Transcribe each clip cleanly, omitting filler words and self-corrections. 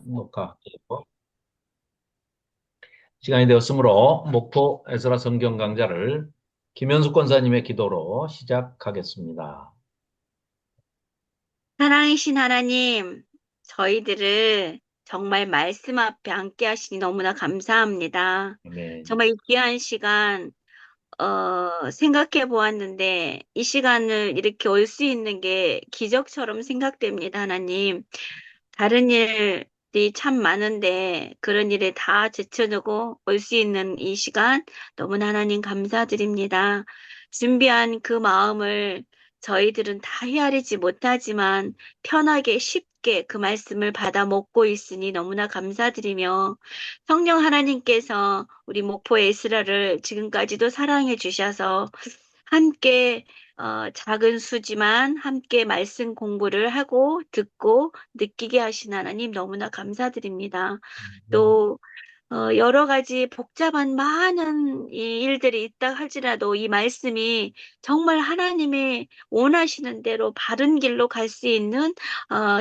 녹화 시간이 되었으므로 목포 에스라 성경 강좌를 김현숙 권사님의 기도로 시작하겠습니다. 사랑이신 하나님, 저희들을 정말 말씀 앞에 앉게 하시니 너무나 감사합니다. 아멘. 정말 이 귀한 시간, 생각해 보았는데, 이 시간을 이렇게 올 수 있는 게 기적처럼 생각됩니다, 하나님. 다른 일이 참 많은데, 그런 일에 다 제쳐두고 올 수 있는 이 시간, 너무나 하나님 감사드립니다. 준비한 그 마음을 저희들은 다 헤아리지 못하지만, 편하게 쉽게 그 말씀을 받아 먹고 있으니 너무나 감사드리며 성령 하나님께서 우리 목포 에스라를 지금까지도 사랑해 주셔서 함께 작은 수지만 함께 말씀 공부를 하고 듣고 느끼게 하신 하나님 너무나 감사드립니다. 또 여러 가지 복잡한 많은 이 일들이 있다 할지라도 이 말씀이 정말 하나님의 원하시는 대로 바른 길로 갈 수 있는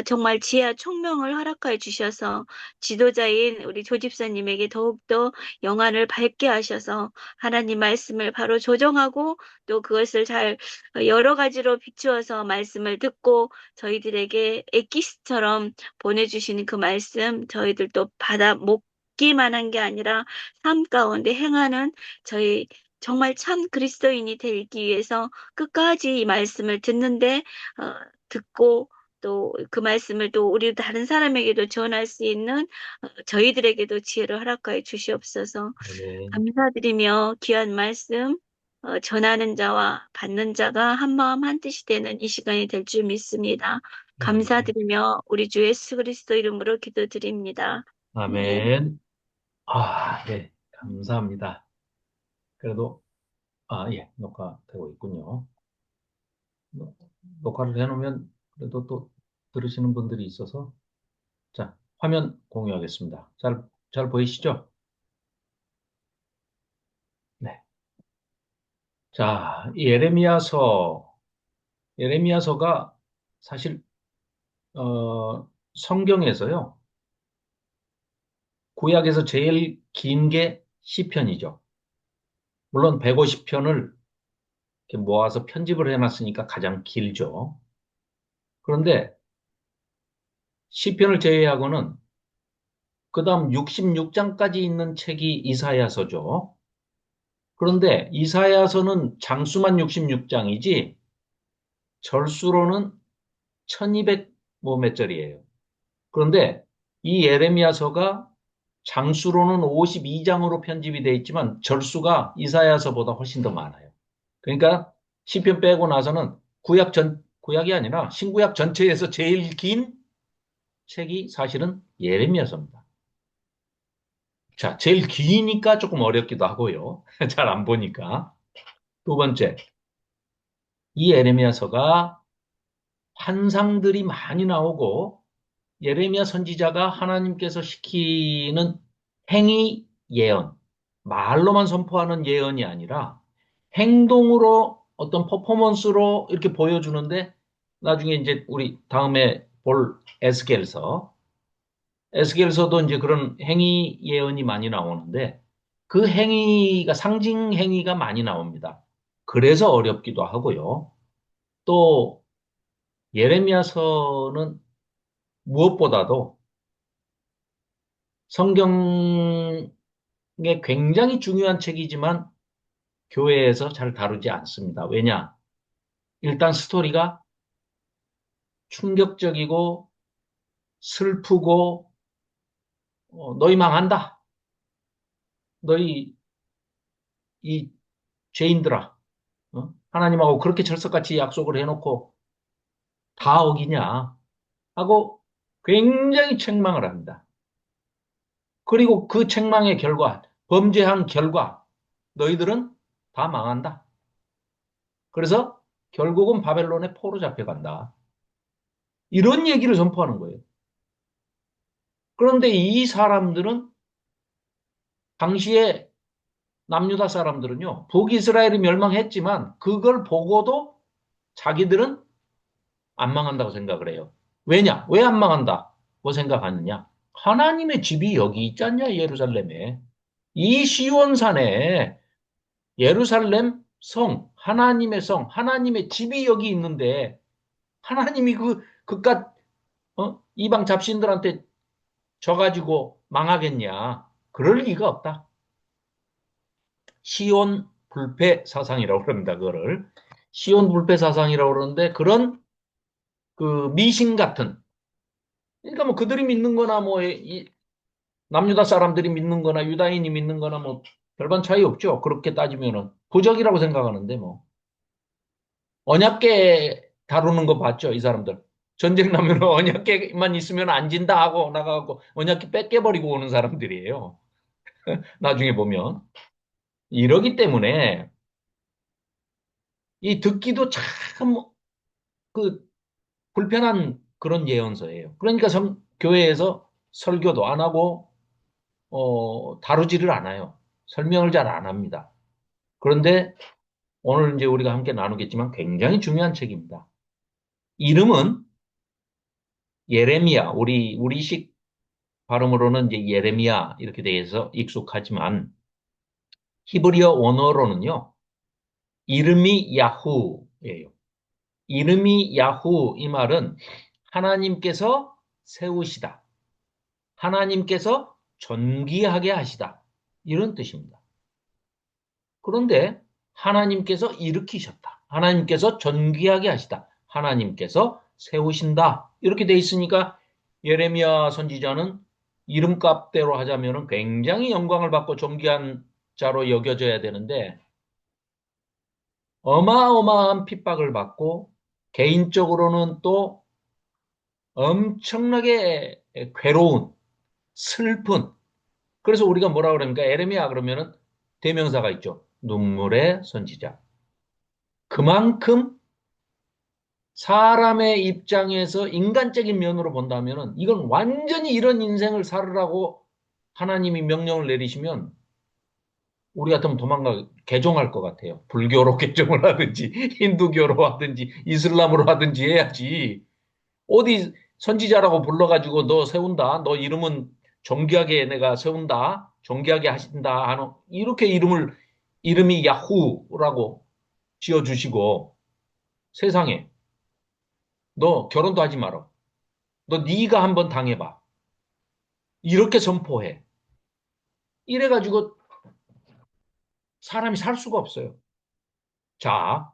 정말 지혜와 총명을 허락하여 주셔서 지도자인 우리 조집사님에게 더욱더 영안을 밝게 하셔서 하나님 말씀을 바로 조정하고 또 그것을 잘 여러 가지로 비추어서 말씀을 듣고 저희들에게 엑기스처럼 보내주시는 그 말씀 저희들도 받아 먹기만 한 게 아니라 삶 가운데 행하는 저희 정말 참 그리스도인이 되기 위해서 끝까지 이 말씀을 듣는데 어, 듣고 또 그 말씀을 또 우리 다른 사람에게도 전할 수 있는 저희들에게도 지혜를 허락하여 주시옵소서. 아멘. 감사드리며 귀한 말씀 전하는 자와 받는 자가 한 마음 한 뜻이 되는 이 시간이 될 줄 믿습니다. 아멘. 감사드리며 우리 주 예수 그리스도 이름으로 기도드립니다. 아멘. 아멘. 예, 감사합니다. 그래도, 예, 녹화되고 있군요. 녹화를 해놓으면 그래도 또 들으시는 분들이 있어서, 자, 화면 공유하겠습니다. 잘 보이시죠? 네. 자, 예레미야서가 사실 성경에서요, 구약에서 제일 긴 게 시편이죠. 물론 150편을 모아서 편집을 해놨으니까 가장 길죠. 그런데 시편을 제외하고는 그 다음 66장까지 있는 책이 이사야서죠. 그런데 이사야서는 장수만 66장이지 절수로는 1200 뭐 몇 절이에요. 그런데 이 예레미야서가 장수로는 52장으로 편집이 되어 있지만 절수가 이사야서보다 훨씬 더 많아요. 그러니까 시편 빼고 나서는 구약이 아니라 신구약 전체에서 제일 긴 책이 사실은 예레미야서입니다. 자, 제일 기니까 조금 어렵기도 하고요. 잘 안 보니까. 두 번째, 이 예레미야서가 환상들이 많이 나오고 예레미야 선지자가 하나님께서 시키는 행위 예언, 말로만 선포하는 예언이 아니라 행동으로 어떤 퍼포먼스로 이렇게 보여주는데 나중에 이제 우리 다음에 볼 에스겔서도 이제 그런 행위 예언이 많이 나오는데 그 행위가 상징 행위가 많이 나옵니다. 그래서 어렵기도 하고요. 또 예레미야서는 무엇보다도 성경에 굉장히 중요한 책이지만 교회에서 잘 다루지 않습니다. 왜냐? 일단 스토리가 충격적이고 슬프고 너희 망한다. 너희 이 죄인들아. 하나님하고 그렇게 철석같이 약속을 해놓고 다 어기냐 하고 굉장히 책망을 합니다. 그리고 그 책망의 결과, 범죄한 결과 너희들은 다 망한다. 그래서 결국은 바벨론의 포로 잡혀간다. 이런 얘기를 선포하는 거예요. 그런데 이 사람들은 당시에 남유다 사람들은요, 북이스라엘이 멸망했지만 그걸 보고도 자기들은 안 망한다고 생각을 해요. 왜냐? 왜 안 망한다고 생각하느냐? 하나님의 집이 여기 있지 않냐, 예루살렘에. 이 시온산에 예루살렘 성, 하나님의 성, 하나님의 집이 여기 있는데, 하나님이 그깟, 이방 잡신들한테 져가지고 망하겠냐. 그럴 리가 없다. 시온 불패 사상이라고 그럽니다, 그거를. 시온 불패 사상이라고 그러는데, 그런 그 미신 같은, 그러니까 뭐 그들이 믿는 거나 뭐, 남유다 사람들이 믿는 거나 유다인이 믿는 거나 뭐, 별반 차이 없죠. 그렇게 따지면은. 부적이라고 생각하는데 뭐. 언약궤 다루는 거 봤죠, 이 사람들. 전쟁 나면 언약궤만 있으면 안 진다 하고 나가고 언약궤 뺏겨버리고 오는 사람들이에요. 나중에 보면. 이러기 때문에 이 듣기도 참 그 불편한 그런 예언서예요. 그러니까 교회에서 설교도 안 하고 다루지를 않아요. 설명을 잘 안 합니다. 그런데 오늘 이제 우리가 함께 나누겠지만 굉장히 중요한 책입니다. 이름은 예레미야. 우리식 발음으로는 이제 예레미야 이렇게 돼서 익숙하지만 히브리어 원어로는요. 이름이 야후예요. 이름이 야후 이 말은 하나님께서 세우시다. 하나님께서 존귀하게 하시다. 이런 뜻입니다. 그런데 하나님께서 일으키셨다. 하나님께서 존귀하게 하시다. 하나님께서 세우신다. 이렇게 돼 있으니까 예레미야 선지자는 이름값대로 하자면 굉장히 영광을 받고 존귀한 자로 여겨져야 되는데 어마어마한 핍박을 받고 개인적으로는 또 엄청나게 괴로운 슬픈 그래서 우리가 뭐라 그럽니까? 에레미야 그러면은 대명사가 있죠. 눈물의 선지자. 그만큼 사람의 입장에서 인간적인 면으로 본다면은 이건 완전히 이런 인생을 살으라고 하나님이 명령을 내리시면 우리 같으면 개종할 것 같아요. 불교로 개종을 하든지, 힌두교로 하든지, 이슬람으로 하든지 해야지. 어디 선지자라고 불러가지고 너 세운다. 너 이름은 존귀하게 내가 세운다. 존귀하게 하신다. 하는, 이렇게 이름이 야후라고 지어주시고 세상에 너 결혼도 하지 마라. 너 네가 한번 당해봐. 이렇게 선포해. 이래가지고 사람이 살 수가 없어요. 자,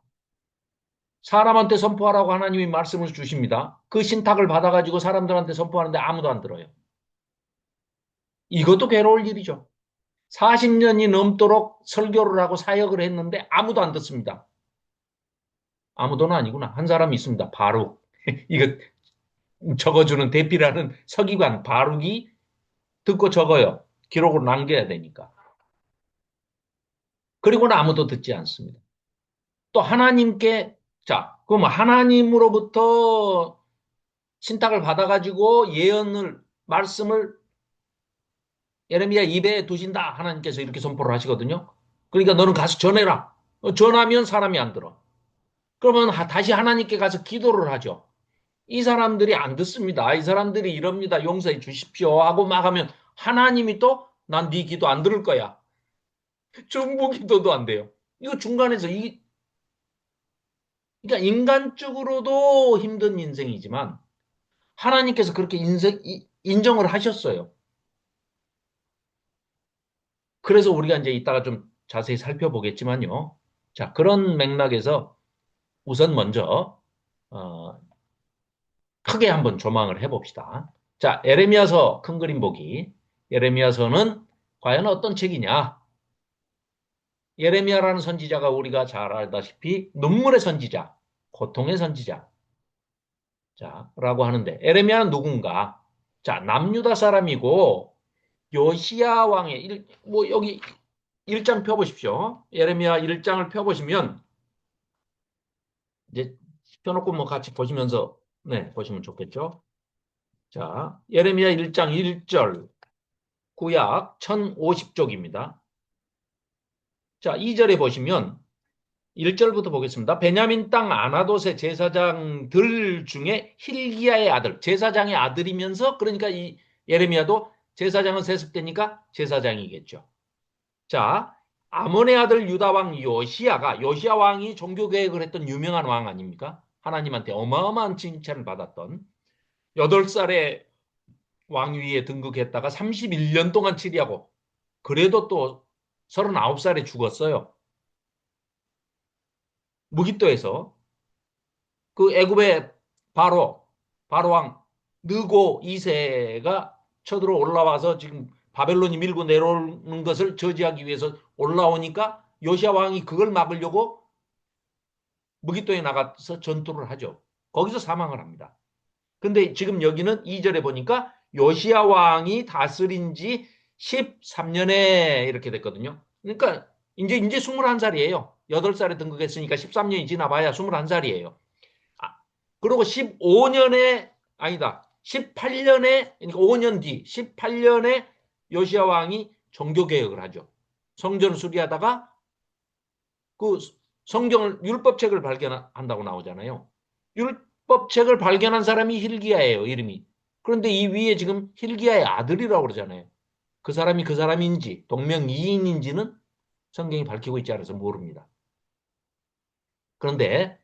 사람한테 선포하라고 하나님이 말씀을 주십니다. 그 신탁을 받아가지고 사람들한테 선포하는데 아무도 안 들어요. 이것도 괴로울 일이죠. 40년이 넘도록 설교를 하고 사역을 했는데 아무도 안 듣습니다. 아무도는 아니구나. 한 사람이 있습니다. 바룩. 이거 적어주는 대피라는 서기관 바룩이 듣고 적어요. 기록으로 남겨야 되니까. 그리고는 아무도 듣지 않습니다. 또 하나님께 그럼 하나님으로부터 신탁을 받아가지고 말씀을 예레미야 입에 두신다. 하나님께서 이렇게 선포를 하시거든요. 그러니까 너는 가서 전해라. 전하면 사람이 안 들어. 그러면 다시 하나님께 가서 기도를 하죠. 이 사람들이 안 듣습니다. 이 사람들이 이럽니다. 용서해 주십시오. 하고 막 하면 하나님이 또 난 네 기도 안 들을 거야. 중보 기도도 안 돼요. 이거 중간에서 그러니까 인간적으로도 힘든 인생이지만 하나님께서 그렇게 인정을 하셨어요. 그래서 우리가 이제 이따가 좀 자세히 살펴보겠지만요. 자, 그런 맥락에서 우선 먼저 어, 크게 한번 조망을 해봅시다. 자, 에레미야서 큰 그림 보기. 에레미야서는 과연 어떤 책이냐? 예레미야라는 선지자가 우리가 잘 알다시피 눈물의 선지자, 고통의 선지자, 라고 하는데 에레미야는 누군가? 자, 남유다 사람이고 요시야 왕의 뭐 여기 1장 펴보십시오. 예레미야 1장을 펴보시면 이제 펴놓고 뭐 같이 보시면서 네, 보시면 좋겠죠. 자, 예레미야 1장 1절 구약 1050쪽입니다. 자, 2절에 보시면 1절부터 보겠습니다. 베냐민 땅 아나돗의 제사장들 중에 힐기야의 아들, 제사장의 아들이면서 그러니까 이 예레미야도 제사장은 세습되니까 제사장이겠죠. 자, 아몬의 아들 유다 왕 요시야 왕이 종교 개혁을 했던 유명한 왕 아닙니까? 하나님한테 어마어마한 칭찬을 받았던 8살에 왕위에 등극했다가 31년 동안 치리하고 그래도 또 39살에 죽었어요. 무기또에서 그 애굽의 바로 왕 느고 2세가 쳐들어 올라와서 지금 바벨론이 밀고 내려오는 것을 저지하기 위해서 올라오니까 요시아 왕이 그걸 막으려고 무기또에 나가서 전투를 하죠. 거기서 사망을 합니다. 근데 지금 여기는 2절에 보니까 요시아 왕이 다스린 지 13년에 이렇게 됐거든요. 그러니까 이제 21살이에요. 8살에 등극했으니까 13년이 지나봐야 21살이에요. 아, 그리고 15년에 아니다. 18년에 그러니까 5년 뒤 18년에 요시아 왕이 종교 개혁을 하죠. 성전을 수리하다가 그 성경을 율법책을 발견한다고 나오잖아요. 율법책을 발견한 사람이 hil기야예요, 이름이. 그런데 이 위에 지금 hil기야의 아들이라고 그러잖아요. 그 사람이 그 사람인지 동명이인인지는 성경이 밝히고 있지 않아서 모릅니다. 그런데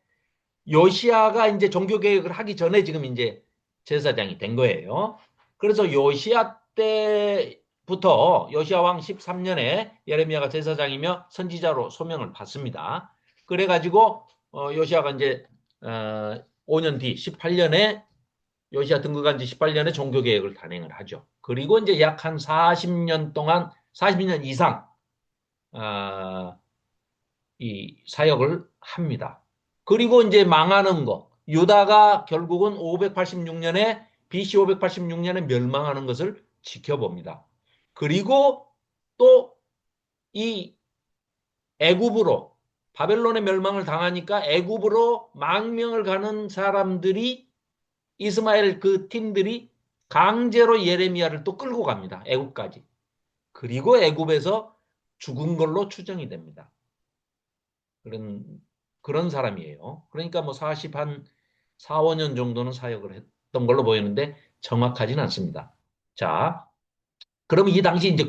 요시아가 이제 종교 개혁을 하기 전에 지금 이제 제사장이 된 거예요. 그래서 요시아 때부터 요시아 왕 13년에 예레미야가 제사장이며 선지자로 소명을 받습니다. 그래가지고 요시아가 이제 5년 뒤 18년에 요시아 등극한 지 18년에 종교 개혁을 단행을 하죠. 그리고 이제 약 한 40년 동안 40년 이상 이 사역을 합니다. 그리고 이제 망하는 거. 유다가 결국은 586년에 BC 586년에 멸망하는 것을 지켜봅니다. 그리고 또 이 애굽으로 바벨론의 멸망을 당하니까 애굽으로 망명을 가는 사람들이 이스마엘 그 팀들이 강제로 예레미야를 또 끌고 갑니다. 애굽까지. 그리고 애굽에서 죽은 걸로 추정이 됩니다. 그런 사람이에요. 그러니까 뭐 40한 4, 5년 정도는 사역을 했던 걸로 보이는데 정확하지는 않습니다. 자, 그럼 이 당시 이제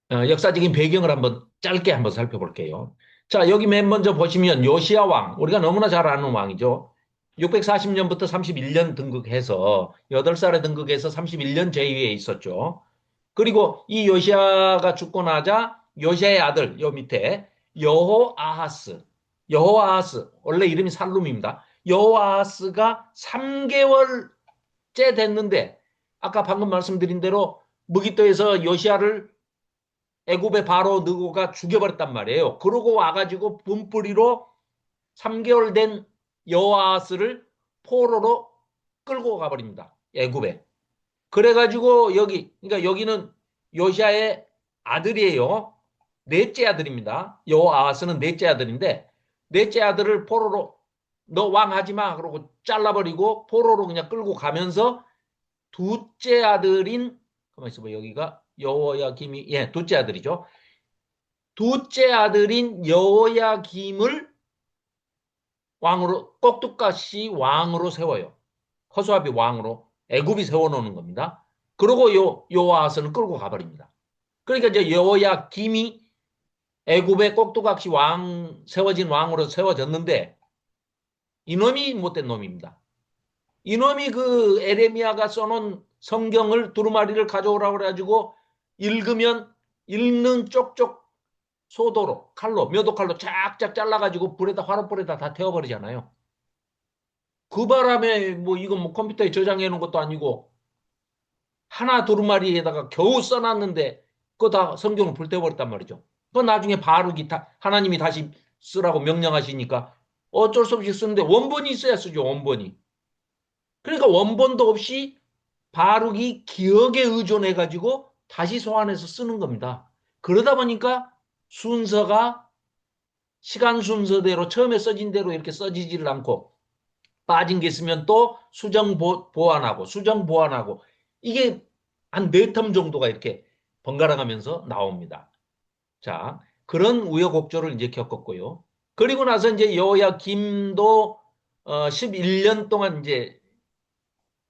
역사적인 배경을 한번 짧게 한번 살펴볼게요. 자, 여기 맨 먼저 보시면 요시야 왕, 우리가 너무나 잘 아는 왕이죠. 640년부터 31년 등극해서 8살에 등극해서 31년 제위에 있었죠. 그리고 이 요시아가 죽고 나자 요시아의 아들 요 밑에 여호아하스 원래 이름이 살룸입니다. 여호아하스가 3개월째 됐는데 아까 방금 말씀드린 대로 무기또에서 요시아를 애굽의 바로 느고가 죽여버렸단 말이에요. 그러고 와가지고 분뿌리로 3개월 된 여호아하스를 포로로 끌고 가버립니다. 애굽에. 그래가지고 그러니까 여기는 요시아의 아들이에요. 넷째 아들입니다. 여호아하스는 넷째 아들인데 넷째 아들을 포로로 너 왕하지 마 그러고 잘라버리고 포로로 그냥 끌고 가면서 둘째 아들인 가만 있어봐 여기가 여호야김이 둘째 아들이죠. 둘째 아들인 여호야김을 왕으로 꼭두가시 왕으로 세워요. 허수아비 왕으로 애굽이 세워놓는 겁니다. 그리고 여호아하스는 끌고 가버립니다. 그러니까 이제 여호야김이 애굽의 꼭두각시 세워진 왕으로 세워졌는데 이놈이 못된 놈입니다. 이놈이 그 에레미야가 써놓은 성경을 두루마리를 가져오라고 그래가지고 읽으면 읽는 쪽쪽 소도로 칼로 묘도칼로 쫙쫙 잘라가지고 화롯불에다 다 태워버리잖아요. 그 바람에 뭐 이건 뭐 컴퓨터에 저장해 놓은 것도 아니고 하나 두루마리에다가 겨우 써놨는데 그거 다 성경을 불태워버렸단 말이죠. 그 나중에 하나님이 다시 쓰라고 명령하시니까 어쩔 수 없이 쓰는데 원본이 있어야 쓰죠. 원본이. 그러니까 원본도 없이 바룩이 기억에 의존해가지고 다시 소환해서 쓰는 겁니다. 그러다 보니까 순서가 시간 순서대로 처음에 써진 대로 이렇게 써지지를 않고 빠진 게 있으면 또 보완하고 수정 보완하고 이게 한 4텀 정도가 이렇게 번갈아 가면서 나옵니다. 자, 그런 우여곡절을 이제 겪었고요. 그리고 나서 이제 여호야김도 11년 동안 이제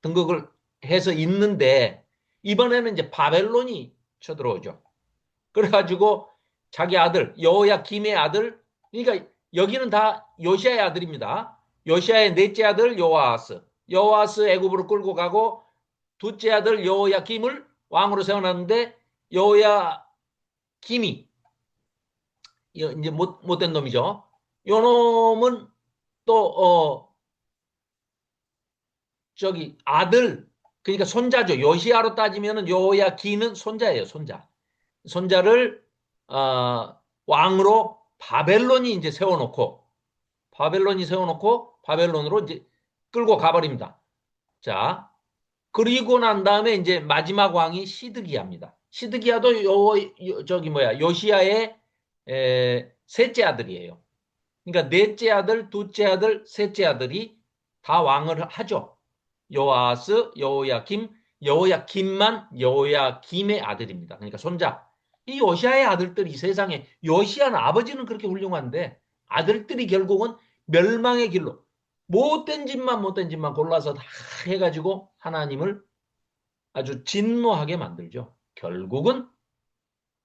등극을 해서 있는데 이번에는 이제 바벨론이 쳐들어오죠. 그래가지고 자기 아들 여호야김의 아들, 그러니까 여기는 다 요시아의 아들입니다. 요시아의 넷째 아들 여호아스 애굽으로 끌고 가고 둘째 아들 여호야김을 왕으로 세워놨는데 여호야김이 이제 못된 놈이죠. 요 놈은 또 저기 아들, 그러니까 손자죠. 요시아로 따지면은 여호야기는 손자예요. 손자를 왕으로 바벨론이 이제 세워놓고 바벨론으로 이제 끌고 가버립니다. 자, 그리고 난 다음에 이제 마지막 왕이 시드기야입니다. 시드기야도 저기 뭐야 요시아의 셋째 아들이에요. 그러니까 넷째 아들, 둘째 아들, 셋째 아들이 다 왕을 하죠. 여호아스, 여호야김만 여호야김의 아들입니다. 그러니까 손자. 이 요시아의 아들들이 세상에, 요시아는 아버지는 그렇게 훌륭한데 아들들이 결국은 멸망의 길로 못된 짓만 골라서 다 해가지고 하나님을 아주 진노하게 만들죠. 결국은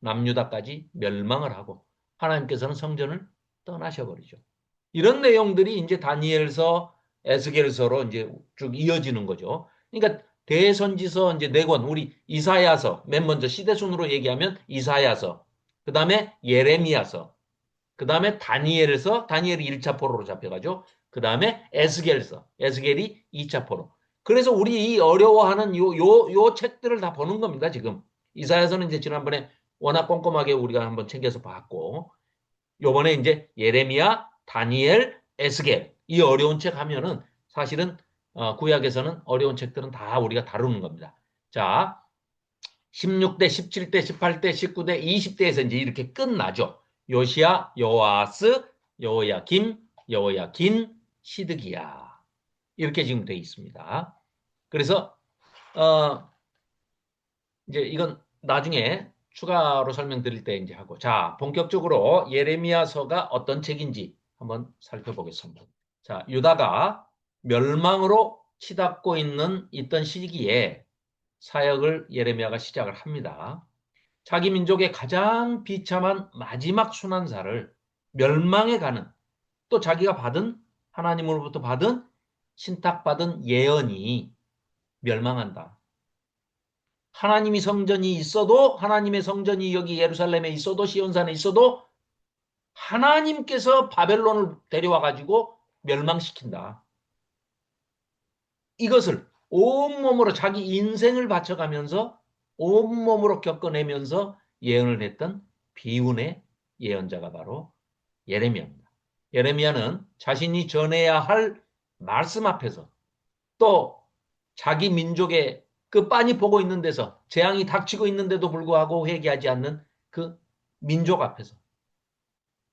남유다까지 멸망을 하고 하나님께서는 성전을 떠나셔버리죠. 이런 내용들이 이제 다니엘서, 에스겔서로 이제 쭉 이어지는 거죠. 그러니까 대선지서 이제 네 권, 우리 이사야서, 맨 먼저 시대순으로 얘기하면 이사야서, 그 다음에 예레미야서, 그 다음에 다니엘서, 다니엘이 1차 포로로 잡혀가죠. 그 다음에 에스겔이 2차 포로. 그래서 우리 이 어려워하는 요 책들을 다 보는 겁니다, 지금. 이사야서는 이제 지난번에 워낙 꼼꼼하게 우리가 한번 챙겨서 봤고, 요번에 이제 예레미야, 다니엘, 에스겔 이 어려운 책 하면은 사실은 구약에서는 어려운 책들은 다 우리가 다루는 겁니다. 자, 16대, 17대, 18대, 19대, 20대에서 이제 이렇게 끝나죠. 요시야, 여호아스, 여호야김, 여호야긴, 시드기야. 이렇게 지금 되어 있습니다. 그래서 이제 이건 나중에 추가로 설명드릴 때 이제 하고, 자, 본격적으로 예레미야서가 어떤 책인지 한번 살펴보겠습니다. 자, 유다가 멸망으로 치닫고 있던 시기에 사역을 예레미야가 시작을 합니다. 자기 민족의 가장 비참한 마지막 순환사를, 멸망에 가는, 또 자기가 하나님으로부터 받은 신탁받은 예언이 멸망한다. 하나님의 성전이 여기 예루살렘에 있어도, 시온산에 있어도 하나님께서 바벨론을 데려와 가지고 멸망시킨다. 이것을 온몸으로 자기 인생을 바쳐가면서 온몸으로 겪어내면서 예언을 했던 비운의 예언자가 바로 예레미야입니다. 예레미야는 자신이 전해야 할 말씀 앞에서, 또 자기 민족의 그 빤히 보고 있는 데서, 재앙이 닥치고 있는데도 불구하고 회개하지 않는 그 민족 앞에서,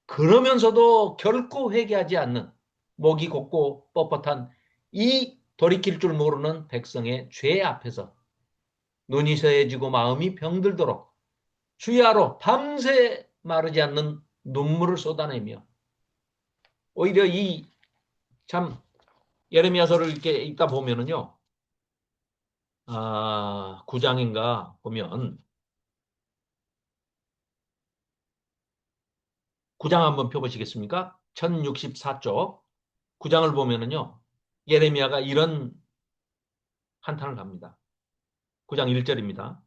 그러면서도 결코 회개하지 않는 목이 곧고 뻣뻣한 이 돌이킬 줄 모르는 백성의 죄 앞에서 눈이 새해지고 마음이 병들도록 주야로 밤새 마르지 않는 눈물을 쏟아내며, 오히려 이 참 예레미야서를 이렇게 읽다 보면은요, 9장인가 보면 9장 한번 펴보시겠습니까? 1064쪽 9장을 보면은요, 예레미야가 이런 한탄을 합니다. 9장 1절입니다.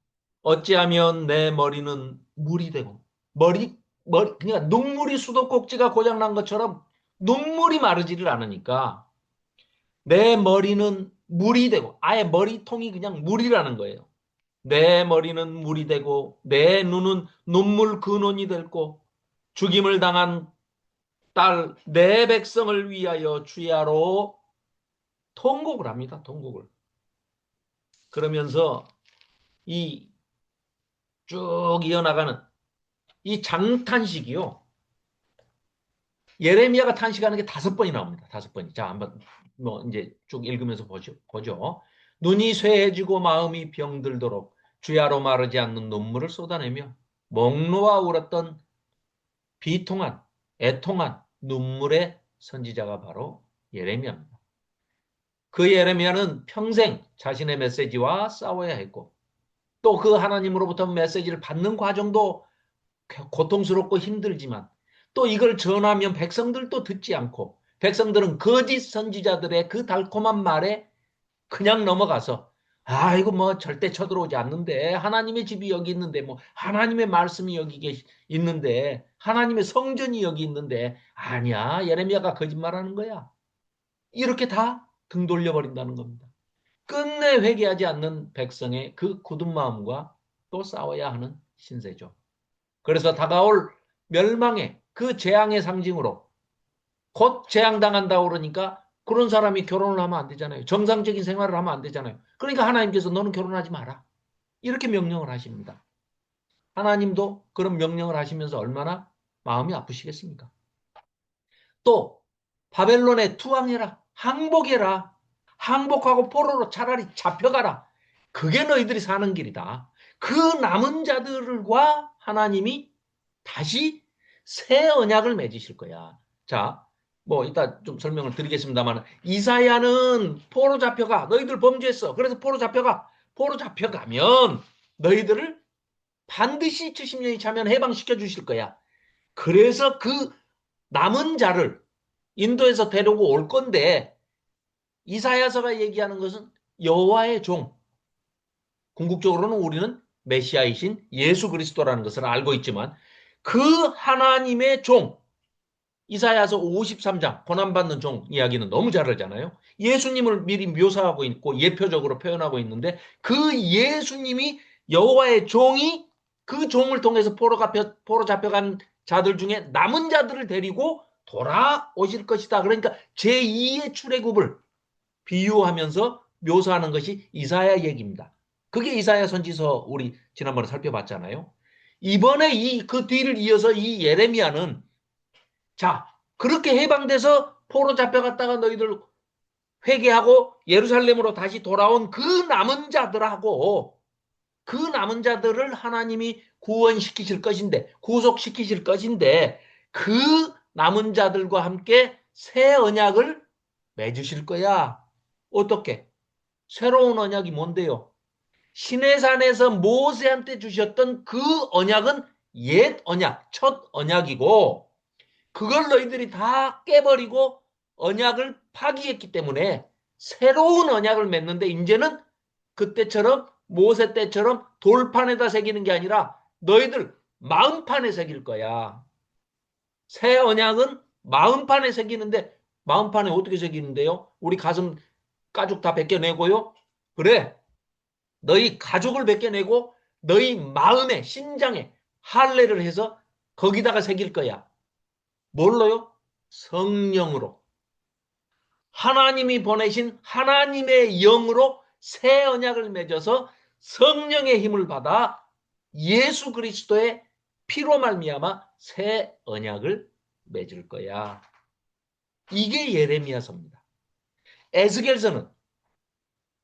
어찌하면 내 머리는 물이 되고, 그러니까 눈물이 수도꼭지가 고장난 것처럼 눈물이 마르지를 않으니까 내 머리는 물이 되고, 아예 머리통이 그냥 물이라는 거예요. 내 머리는 물이 되고 내 눈은 눈물 근원이 됐고, 죽임을 당한 딸 내 백성을 위하여 주야로 통곡을 합니다. 통곡을. 그러면서 이 쭉 이어나가는 이 장탄식이요. 예레미야가 탄식하는 게 5번이 나옵니다. 5번이. 자, 한번 뭐 이제 쭉 읽으면서 보죠. 눈이 쇠해지고 마음이 병들도록 주야로 마르지 않는 눈물을 쏟아내며 목 놓아 울었던 비통한, 애통한 눈물의 선지자가 바로 예레미야입니다. 그 예레미야는 평생 자신의 메시지와 싸워야 했고, 또 그 하나님으로부터 메시지를 받는 과정도 고통스럽고 힘들지만 또 이걸 전하면 백성들도 듣지 않고 백성들은 거짓 선지자들의 그 달콤한 말에 그냥 넘어가서 아, 이거 뭐 절대 쳐들어오지 않는데 하나님의 집이 여기 있는데 뭐 하나님의 말씀이 여기 있는데 하나님의 성전이 여기 있는데 아니야, 예레미야가 거짓말하는 거야. 이렇게 다 등 돌려버린다는 겁니다. 끝내 회개하지 않는 백성의 그 굳은 마음과 또 싸워야 하는 신세죠. 그래서 다가올 멸망의 그 재앙의 상징으로 곧 재앙당한다고 그러니까 그런 사람이 결혼을 하면 안 되잖아요. 정상적인 생활을 하면 안 되잖아요. 그러니까 하나님께서 너는 결혼하지 마라. 이렇게 명령을 하십니다. 하나님도 그런 명령을 하시면서 얼마나 마음이 아프시겠습니까? 또 바벨론에 투항해라. 항복해라. 항복하고 포로로 차라리 잡혀가라. 그게 너희들이 사는 길이다. 그 남은 자들과 하나님이 다시 새 언약을 맺으실 거야. 자, 뭐 이따 좀 설명을 드리겠습니다만 이사야는 포로 잡혀가. 너희들 범죄했어. 그래서 포로 잡혀가. 포로 잡혀가면 너희들을 반드시 70년이 차면 해방시켜 주실 거야. 그래서 그 남은 자를 인도에서 데리고 올 건데 이사야서가 얘기하는 것은 여호와의 종. 궁극적으로는 우리는 메시아이신 예수 그리스도라는 것을 알고 있지만 그 하나님의 종, 이사야서 53장 고난받는 종 이야기는 너무 잘 알잖아요. 예수님을 미리 묘사하고 있고 예표적으로 표현하고 있는데 그 예수님이 여호와의 종이 그 종을 통해서 포로 잡혀간 자들 중에 남은 자들을 데리고 돌아오실 것이다. 그러니까 제2의 출애굽을 비유하면서 묘사하는 것이 이사야 얘기입니다. 그게 이사야 선지서 우리 지난번에 살펴봤잖아요. 이번에 그 뒤를 이어서 이 예레미야는 자, 그렇게 해방돼서 포로 잡혀갔다가 너희들 회개하고 예루살렘으로 다시 돌아온 그 남은 자들하고 그 남은 자들을 하나님이 구원시키실 것인데, 구속시키실 것인데, 그 남은 자들과 함께 새 언약을 맺으실 거야. 어떻게? 새로운 언약이 뭔데요? 시내산에서 모세한테 주셨던 그 언약은 옛 언약, 첫 언약이고, 그걸 너희들이 다 깨버리고 언약을 파기했기 때문에 새로운 언약을 맺는데 이제는 그때처럼 모세 때처럼 돌판에다 새기는 게 아니라 너희들 마음판에 새길 거야. 새 언약은 마음판에 새기는데 마음판에 어떻게 새기는데요? 우리 가슴 가죽 다 벗겨내고요. 그래. 너희 가족을 벗겨내고 너희 마음에 심장에 할례를 해서 거기다가 새길 거야. 뭘로요? 성령으로. 하나님이 보내신 하나님의 영으로 새 언약을 맺어서 성령의 힘을 받아 예수 그리스도의 피로 말미암아 새 언약을 맺을 거야. 이게 예레미야서입니다. 에스겔서는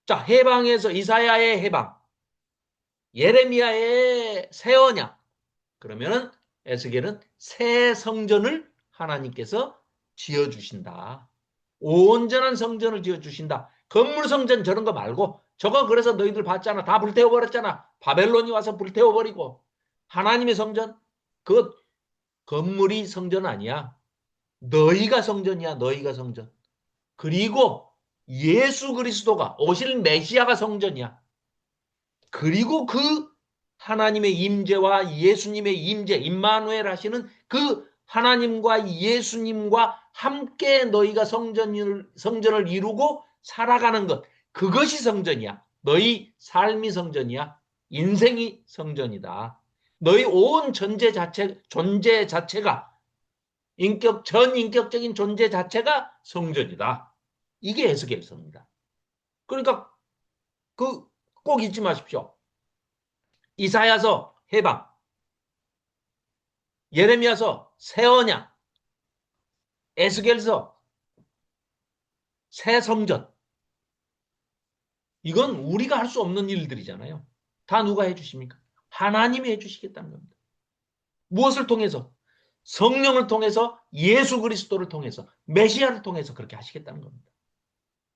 자, 해방에서 이사야의 해방, 예레미야의 새 언약. 그러면은 에스겔은 새 성전을 하나님께서 지어 주신다. 온전한 성전을 지어 주신다. 건물 성전 저런 거 말고 저거 그래서 너희들 봤잖아. 다 불태워 버렸잖아. 바벨론이 와서 불태워 버리고 하나님의 성전 그 건물이 성전 아니야. 너희가 성전이야. 너희가 성전. 그리고 예수 그리스도가 오실 메시아가 성전이야. 그리고 그 하나님의 임재와 예수님의 임재, 임마누엘 하시는 그 하나님과 예수님과 함께 너희가 성전을 이루고 살아가는 것. 그것이 성전이야. 너희 삶이 성전이야. 인생이 성전이다. 너희 온 존재 자체가 전인격적인 존재 자체가 성전이다. 이게 에스겔서입니다. 그러니까 꼭 잊지 마십시오. 이사야서 해방, 예레미야서 새 언약, 에스겔서 새 성전. 이건 우리가 할 수 없는 일들이잖아요. 다 누가 해주십니까? 하나님이 해주시겠다는 겁니다. 무엇을 통해서? 성령을 통해서, 예수 그리스도를 통해서, 메시아를 통해서 그렇게 하시겠다는 겁니다.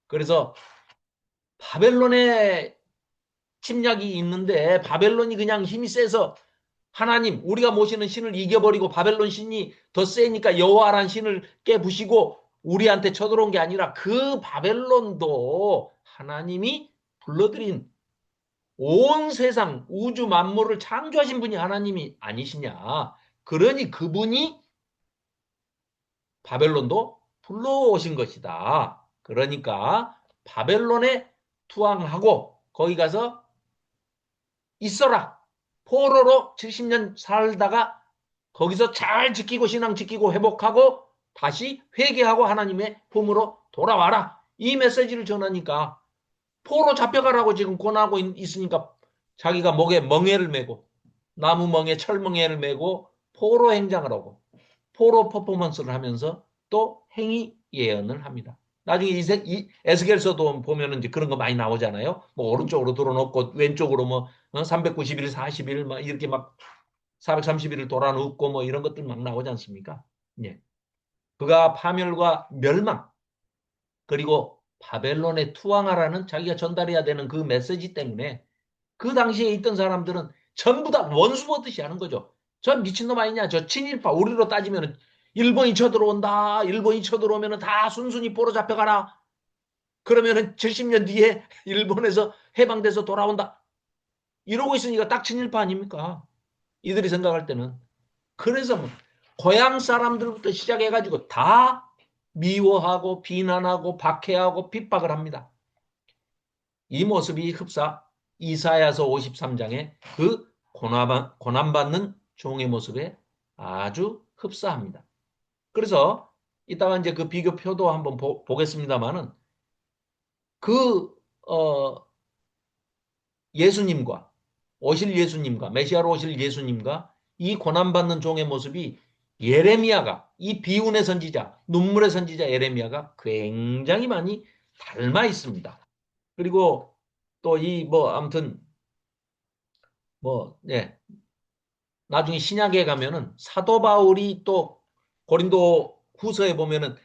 그래서 바벨론의 침략이 있는데 바벨론이 그냥 힘이 세서 하나님 우리가 모시는 신을 이겨버리고 바벨론 신이 더 세니까 여호와란 신을 깨부시고 우리한테 쳐들어온 게 아니라 그 바벨론도 하나님이 불러들인 온 세상 우주 만물을 창조하신 분이 하나님이 아니시냐. 그러니 그분이 바벨론도 불러오신 것이다. 그러니까 바벨론에 투항하고 거기 가서 있어라. 포로로 70년 살다가 거기서 잘 지키고 신앙 지키고 회복하고 다시 회개하고 하나님의 품으로 돌아와라. 이 메시지를 전하니까 포로 잡혀가라고 지금 권하고 있으니까 자기가 목에 멍에를 메고 나무 멍에 철멍에를 메고 포로 행장을 하고 포로 퍼포먼스를 하면서 또 행위 예언을 합니다. 나중에 이 에스겔서도 보면은 이제 그런 거 많이 나오잖아요. 뭐 오른쪽으로 들어놓고 왼쪽으로 뭐 390일, 40일 막 이렇게 막 430일을 돌아눕고 뭐 이런 것들 막 나오지 않습니까? 예. 그가 파멸과 멸망 그리고 바벨론에 투항하라는 자기가 전달해야 되는 그 메시지 때문에 그 당시에 있던 사람들은 전부 다 원수 보듯이 하는 거죠. 저 미친놈 아니냐? 저 친일파 우리로 따지면 일본이 쳐들어온다. 일본이 쳐들어오면 다 순순히 포로 잡혀가라. 그러면 70년 뒤에 일본에서 해방돼서 돌아온다. 이러고 있으니까 딱 친일파 아닙니까? 이들이 생각할 때는. 그래서 뭐 고향 사람들부터 시작해가지고 다 미워하고 비난하고 박해하고 핍박을 합니다. 이 모습이 흡사 이사야서 53장의 그 고난받는 종의 모습에 아주 흡사합니다. 그래서 이따가 이제 그 비교표도 한번 보겠습니다만은 그 예수님과 오실 예수님과 메시아로 오실 예수님과 이 고난받는 종의 모습이 예레미야가 이 비운의 선지자 눈물의 선지자 예레미야가 굉장히 많이 닮아 있습니다. 그리고 또 이 뭐 아무튼 뭐 예, 나중에 신약에 가면은 사도 바울이 또 고린도 후서에 보면은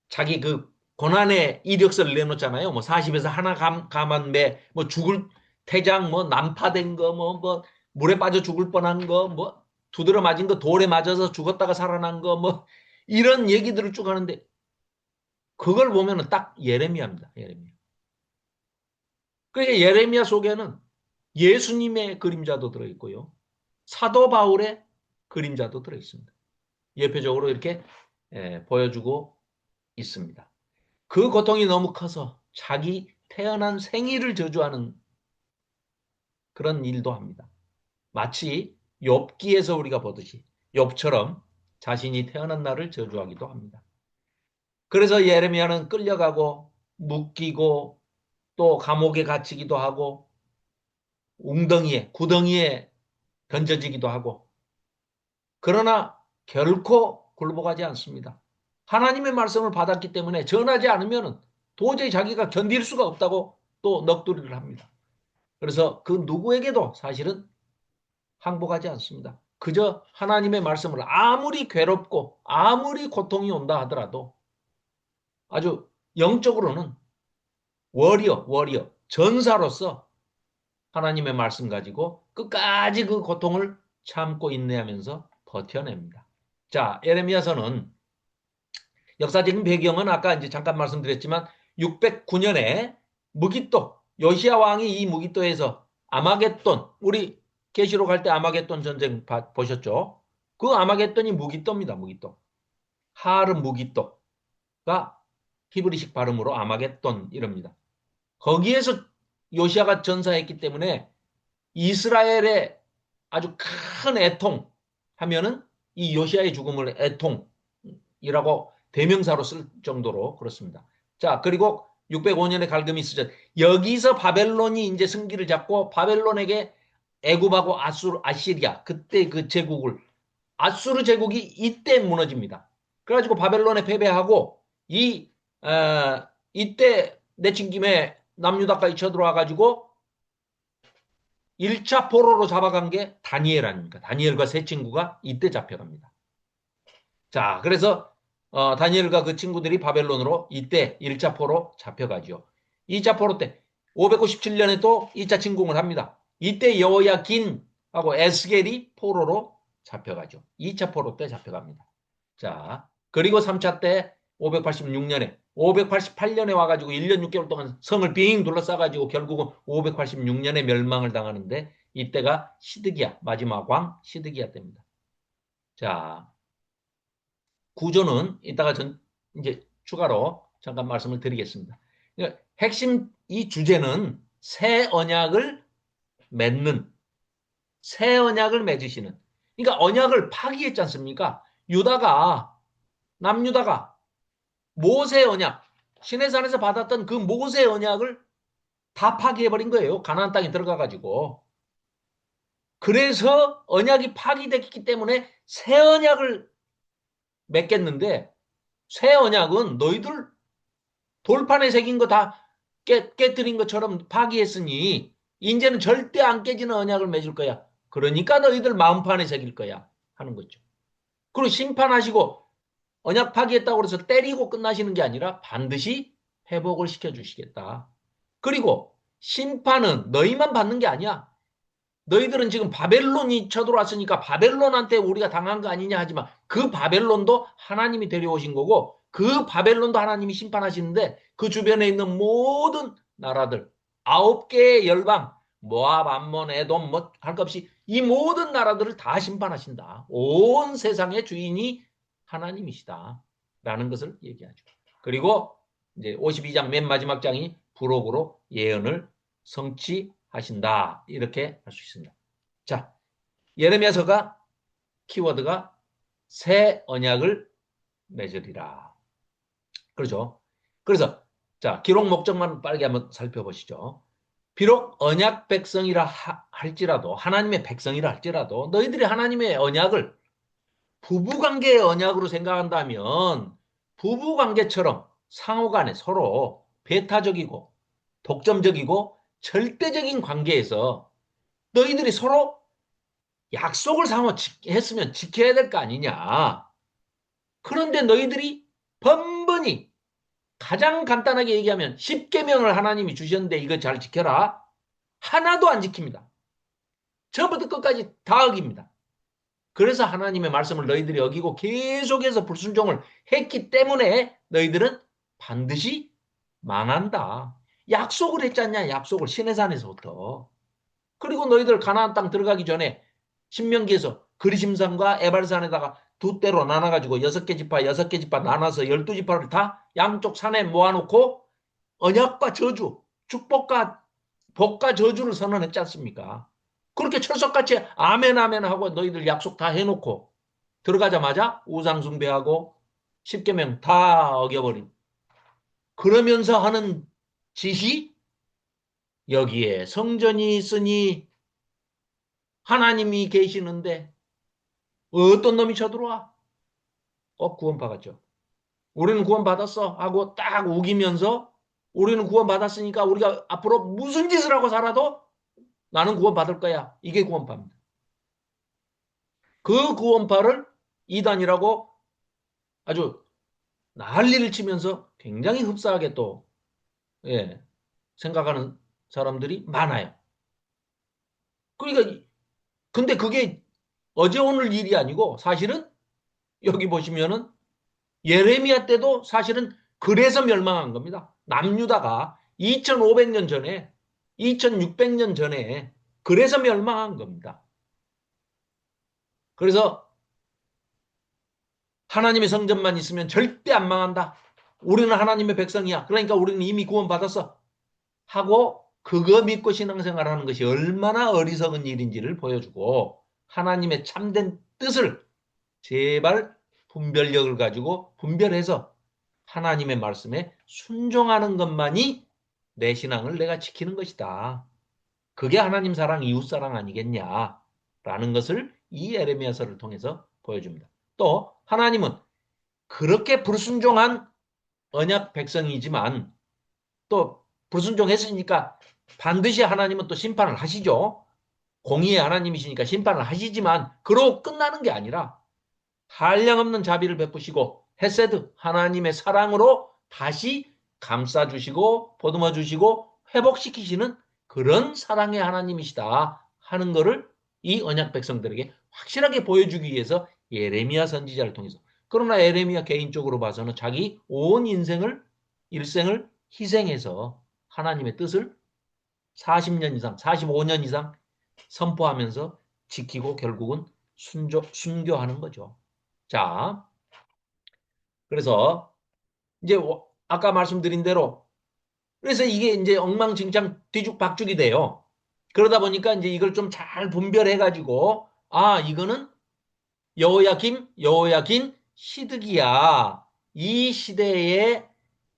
자기 그 고난의 이력서를 내놓잖아요. 뭐 40에서 하나 감한 매, 뭐 죽을 태장, 뭐 난파된 거, 뭐 물에 빠져 죽을 뻔한 거, 뭐 두드러 맞은 거, 돌에 맞아서 죽었다가 살아난 거, 뭐 이런 얘기들을 쭉 하는데 그걸 보면은 딱 예레미야입니다. 예레미야. 그러니까 예레미야 속에는 예수님의 그림자도 들어있고요. 사도 바울의 그림자도 들어있습니다. 예표적으로 이렇게 보여주고 있습니다. 그 고통이 너무 커서 자기 태어난 생일을 저주하는 그런 일도 합니다. 마치 욥기에서 우리가 보듯이 욥처럼 자신이 태어난 날을 저주하기도 합니다. 그래서 예레미야는 끌려가고 묶이고 또 감옥에 갇히기도 하고 웅덩이에 구덩이에 던져지기도 하고 그러나 결코 굴복하지 않습니다. 하나님의 말씀을 받았기 때문에 전하지 않으면 도저히 자기가 견딜 수가 없다고 또 넋두리를 합니다. 그래서 그 누구에게도 사실은 항복하지 않습니다. 그저 하나님의 말씀을 아무리 괴롭고 아무리 고통이 온다 하더라도 아주 영적으로는 워리어, 전사로서 하나님의 말씀 가지고 끝까지 그 고통을 참고 인내하면서 버텨냅니다. 자, 에레미야서는 역사적인 배경은 아까 이제 잠깐 말씀드렸지만 609년에 무기또 요시야 왕이 이 무기또에서 아마겟돈 우리 계시록 할 때 아마겟돈 전쟁 보셨죠? 그 아마겟돈이 무기또입니다. 무기또. 하르 무기또가 히브리식 발음으로 아마겟돈 이럽니다. 거기에서 요시야가 전사했기 때문에 이스라엘의 아주 큰 애통 하면은 이 요시야의 죽음을 애통이라고 대명사로 쓸 정도로 그렇습니다. 자, 그리고 605년에 갈금이 쓰죠. 여기서 바벨론이 이제 승기를 잡고 바벨론에게 애굽하고 아시리아 그때 그 제국을 아수르 제국이 이때 무너집니다. 그래가지고 바벨론에 패배하고 이때 내친 김에 남유다까지 쳐들어와 가지고 1차 포로로 잡아간 게 다니엘 아닙니까? 다니엘과 세 친구가 이때 잡혀갑니다. 자, 그래서 다니엘과 그 친구들이 바벨론으로 이때 1차 포로 잡혀가죠. 2차 포로 때 597년에 또 2차 침공을 합니다. 이때 여호야긴하고 에스겔이 포로로 잡혀가죠. 2차 포로 때 잡혀갑니다. 자, 그리고 3차 때 586년에 588년에 와가지고 1년 6개월 동안 성을 빙 둘러싸가지고 결국은 586년에 멸망을 당하는데 이때가 시드기야 마지막 왕 시드기야 때입니다. 자, 구조는 이따가 이제 추가로 잠깐 말씀을 드리겠습니다. 그러니까 핵심 이 주제는 새 언약을 맺는 새 언약을 맺으시는 그러니까 언약을 파기했지 않습니까? 남유다가 모세 언약 시내산에서 받았던 그 모세 언약을 다 파기해버린 거예요. 가나안 땅에 들어가가지고. 그래서 언약이 파기됐기 때문에 새 언약을 맺겠는데 새 언약은 너희들 돌판에 새긴 거 다 깨뜨린 것처럼 파기했으니 이제는 절대 안 깨지는 언약을 맺을 거야. 그러니까 너희들 마음판에 새길 거야 하는 거죠. 그리고 심판하시고 언약 파기했다고 해서 때리고 끝나시는 게 아니라 반드시 회복을 시켜주시겠다. 그리고 심판은 너희만 받는 게 아니야. 너희들은 지금 바벨론이 쳐들어왔으니까 바벨론한테 우리가 당한 거 아니냐 하지만 그 바벨론도 하나님이 데려오신 거고 그 바벨론도 하나님이 심판하시는데 그 주변에 있는 모든 나라들 9개의 열방 모압, 암몬, 에돔 뭐 할 것 없이 이 모든 나라들을 다 심판하신다. 온 세상의 주인이 하나님이시다. 라는 것을 얘기하죠. 그리고 이제 52장 맨 마지막 장이 부록으로 예언을 성취하신다. 이렇게 할 수 있습니다. 자, 예레미야서가 키워드가 새 언약을 맺으리라. 그렇죠? 그래서 자, 기록 목적만 빠르게 한번 살펴보시죠. 비록 언약 백성이라 할지라도 하나님의 백성이라 할지라도 너희들이 하나님의 언약을 부부관계의 언약으로 생각한다면 부부관계처럼 상호간에 서로 배타적이고 독점적이고 절대적인 관계에서 너희들이 서로 약속을 했으면 지켜야 될 거 아니냐. 그런데 너희들이 번번이 가장 간단하게 얘기하면 10계명을 하나님이 주셨는데 이거 잘 지켜라. 하나도 안 지킵니다. 처음부터 끝까지 다 어깁니다. 그래서 하나님의 말씀을 너희들이 어기고 계속해서 불순종을 했기 때문에 너희들은 반드시 망한다. 약속을 했지 않냐? 약속을 시내산에서부터. 그리고 너희들 가나안 땅 들어가기 전에 신명기에서 그리심산과 에발산에다가 두 대로 나눠가지고 6개 지파 6개 지파 나눠서 12지파를 다 양쪽 산에 모아놓고 언약과 저주, 축복과 복과 저주를 선언했지 않습니까? 그렇게 철석같이 아멘 아멘 하고 너희들 약속 다 해놓고 들어가자마자 우상 숭배하고 10계명 다 어겨버린 그러면서 하는 짓이 여기에 성전이 있으니 하나님이 계시는데 어떤 놈이 쳐들어와? 구원받았죠. 우리는 구원받았어 하고 딱 우기면서 우리는 구원받았으니까 우리가 앞으로 무슨 짓을 하고 살아도 나는 구원받을 거야. 이게 구원파입니다. 그 구원파를 이단이라고 아주 난리를 치면서 굉장히 흡사하게 또 예, 생각하는 사람들이 많아요. 그러니까 근데 그게 어제 오늘 일이 아니고 사실은 여기 보시면은 예레미야 때도 사실은 그래서 멸망한 겁니다. 남유다가 2500년 전에 2600년 전에 그래서 멸망한 겁니다. 그래서 하나님의 성전만 있으면 절대 안 망한다. 우리는 하나님의 백성이야. 그러니까 우리는 이미 구원받았어. 하고 그거 믿고 신앙생활하는 것이 얼마나 어리석은 일인지를 보여주고 하나님의 참된 뜻을 제발 분별력을 가지고 분별해서 하나님의 말씀에 순종하는 것만이 내 신앙을 내가 지키는 것이다. 그게 하나님 사랑, 이웃 사랑 아니겠냐라는 것을 이 에레미야서를 통해서 보여줍니다. 또 하나님은 그렇게 불순종한 언약 백성이지만 또 불순종했으니까 반드시 하나님은 또 심판을 하시죠. 공의의 하나님이시니까 심판을 하시지만 그러고 끝나는 게 아니라 한량없는 자비를 베푸시고 헤세드 하나님의 사랑으로 다시 감싸주시고 보듬어 주시고 회복시키시는 그런 사랑의 하나님이시다 하는 것을 이 언약 백성들에게 확실하게 보여주기 위해서 예레미야 선지자를 통해서. 그러나 예레미야 개인적으로 봐서는 자기 온 일생을 희생해서 하나님의 뜻을 40년 이상, 45년 이상 선포하면서 지키고 결국은 순교하는 거죠. 자, 그래서 이제 아까 말씀드린 대로 그래서 이게 이제 엉망진창 뒤죽박죽이 돼요. 그러다 보니까 이제 이걸 좀 잘 분별해 가지고 아, 이거는 여호야김, 시드기야. 이 시대에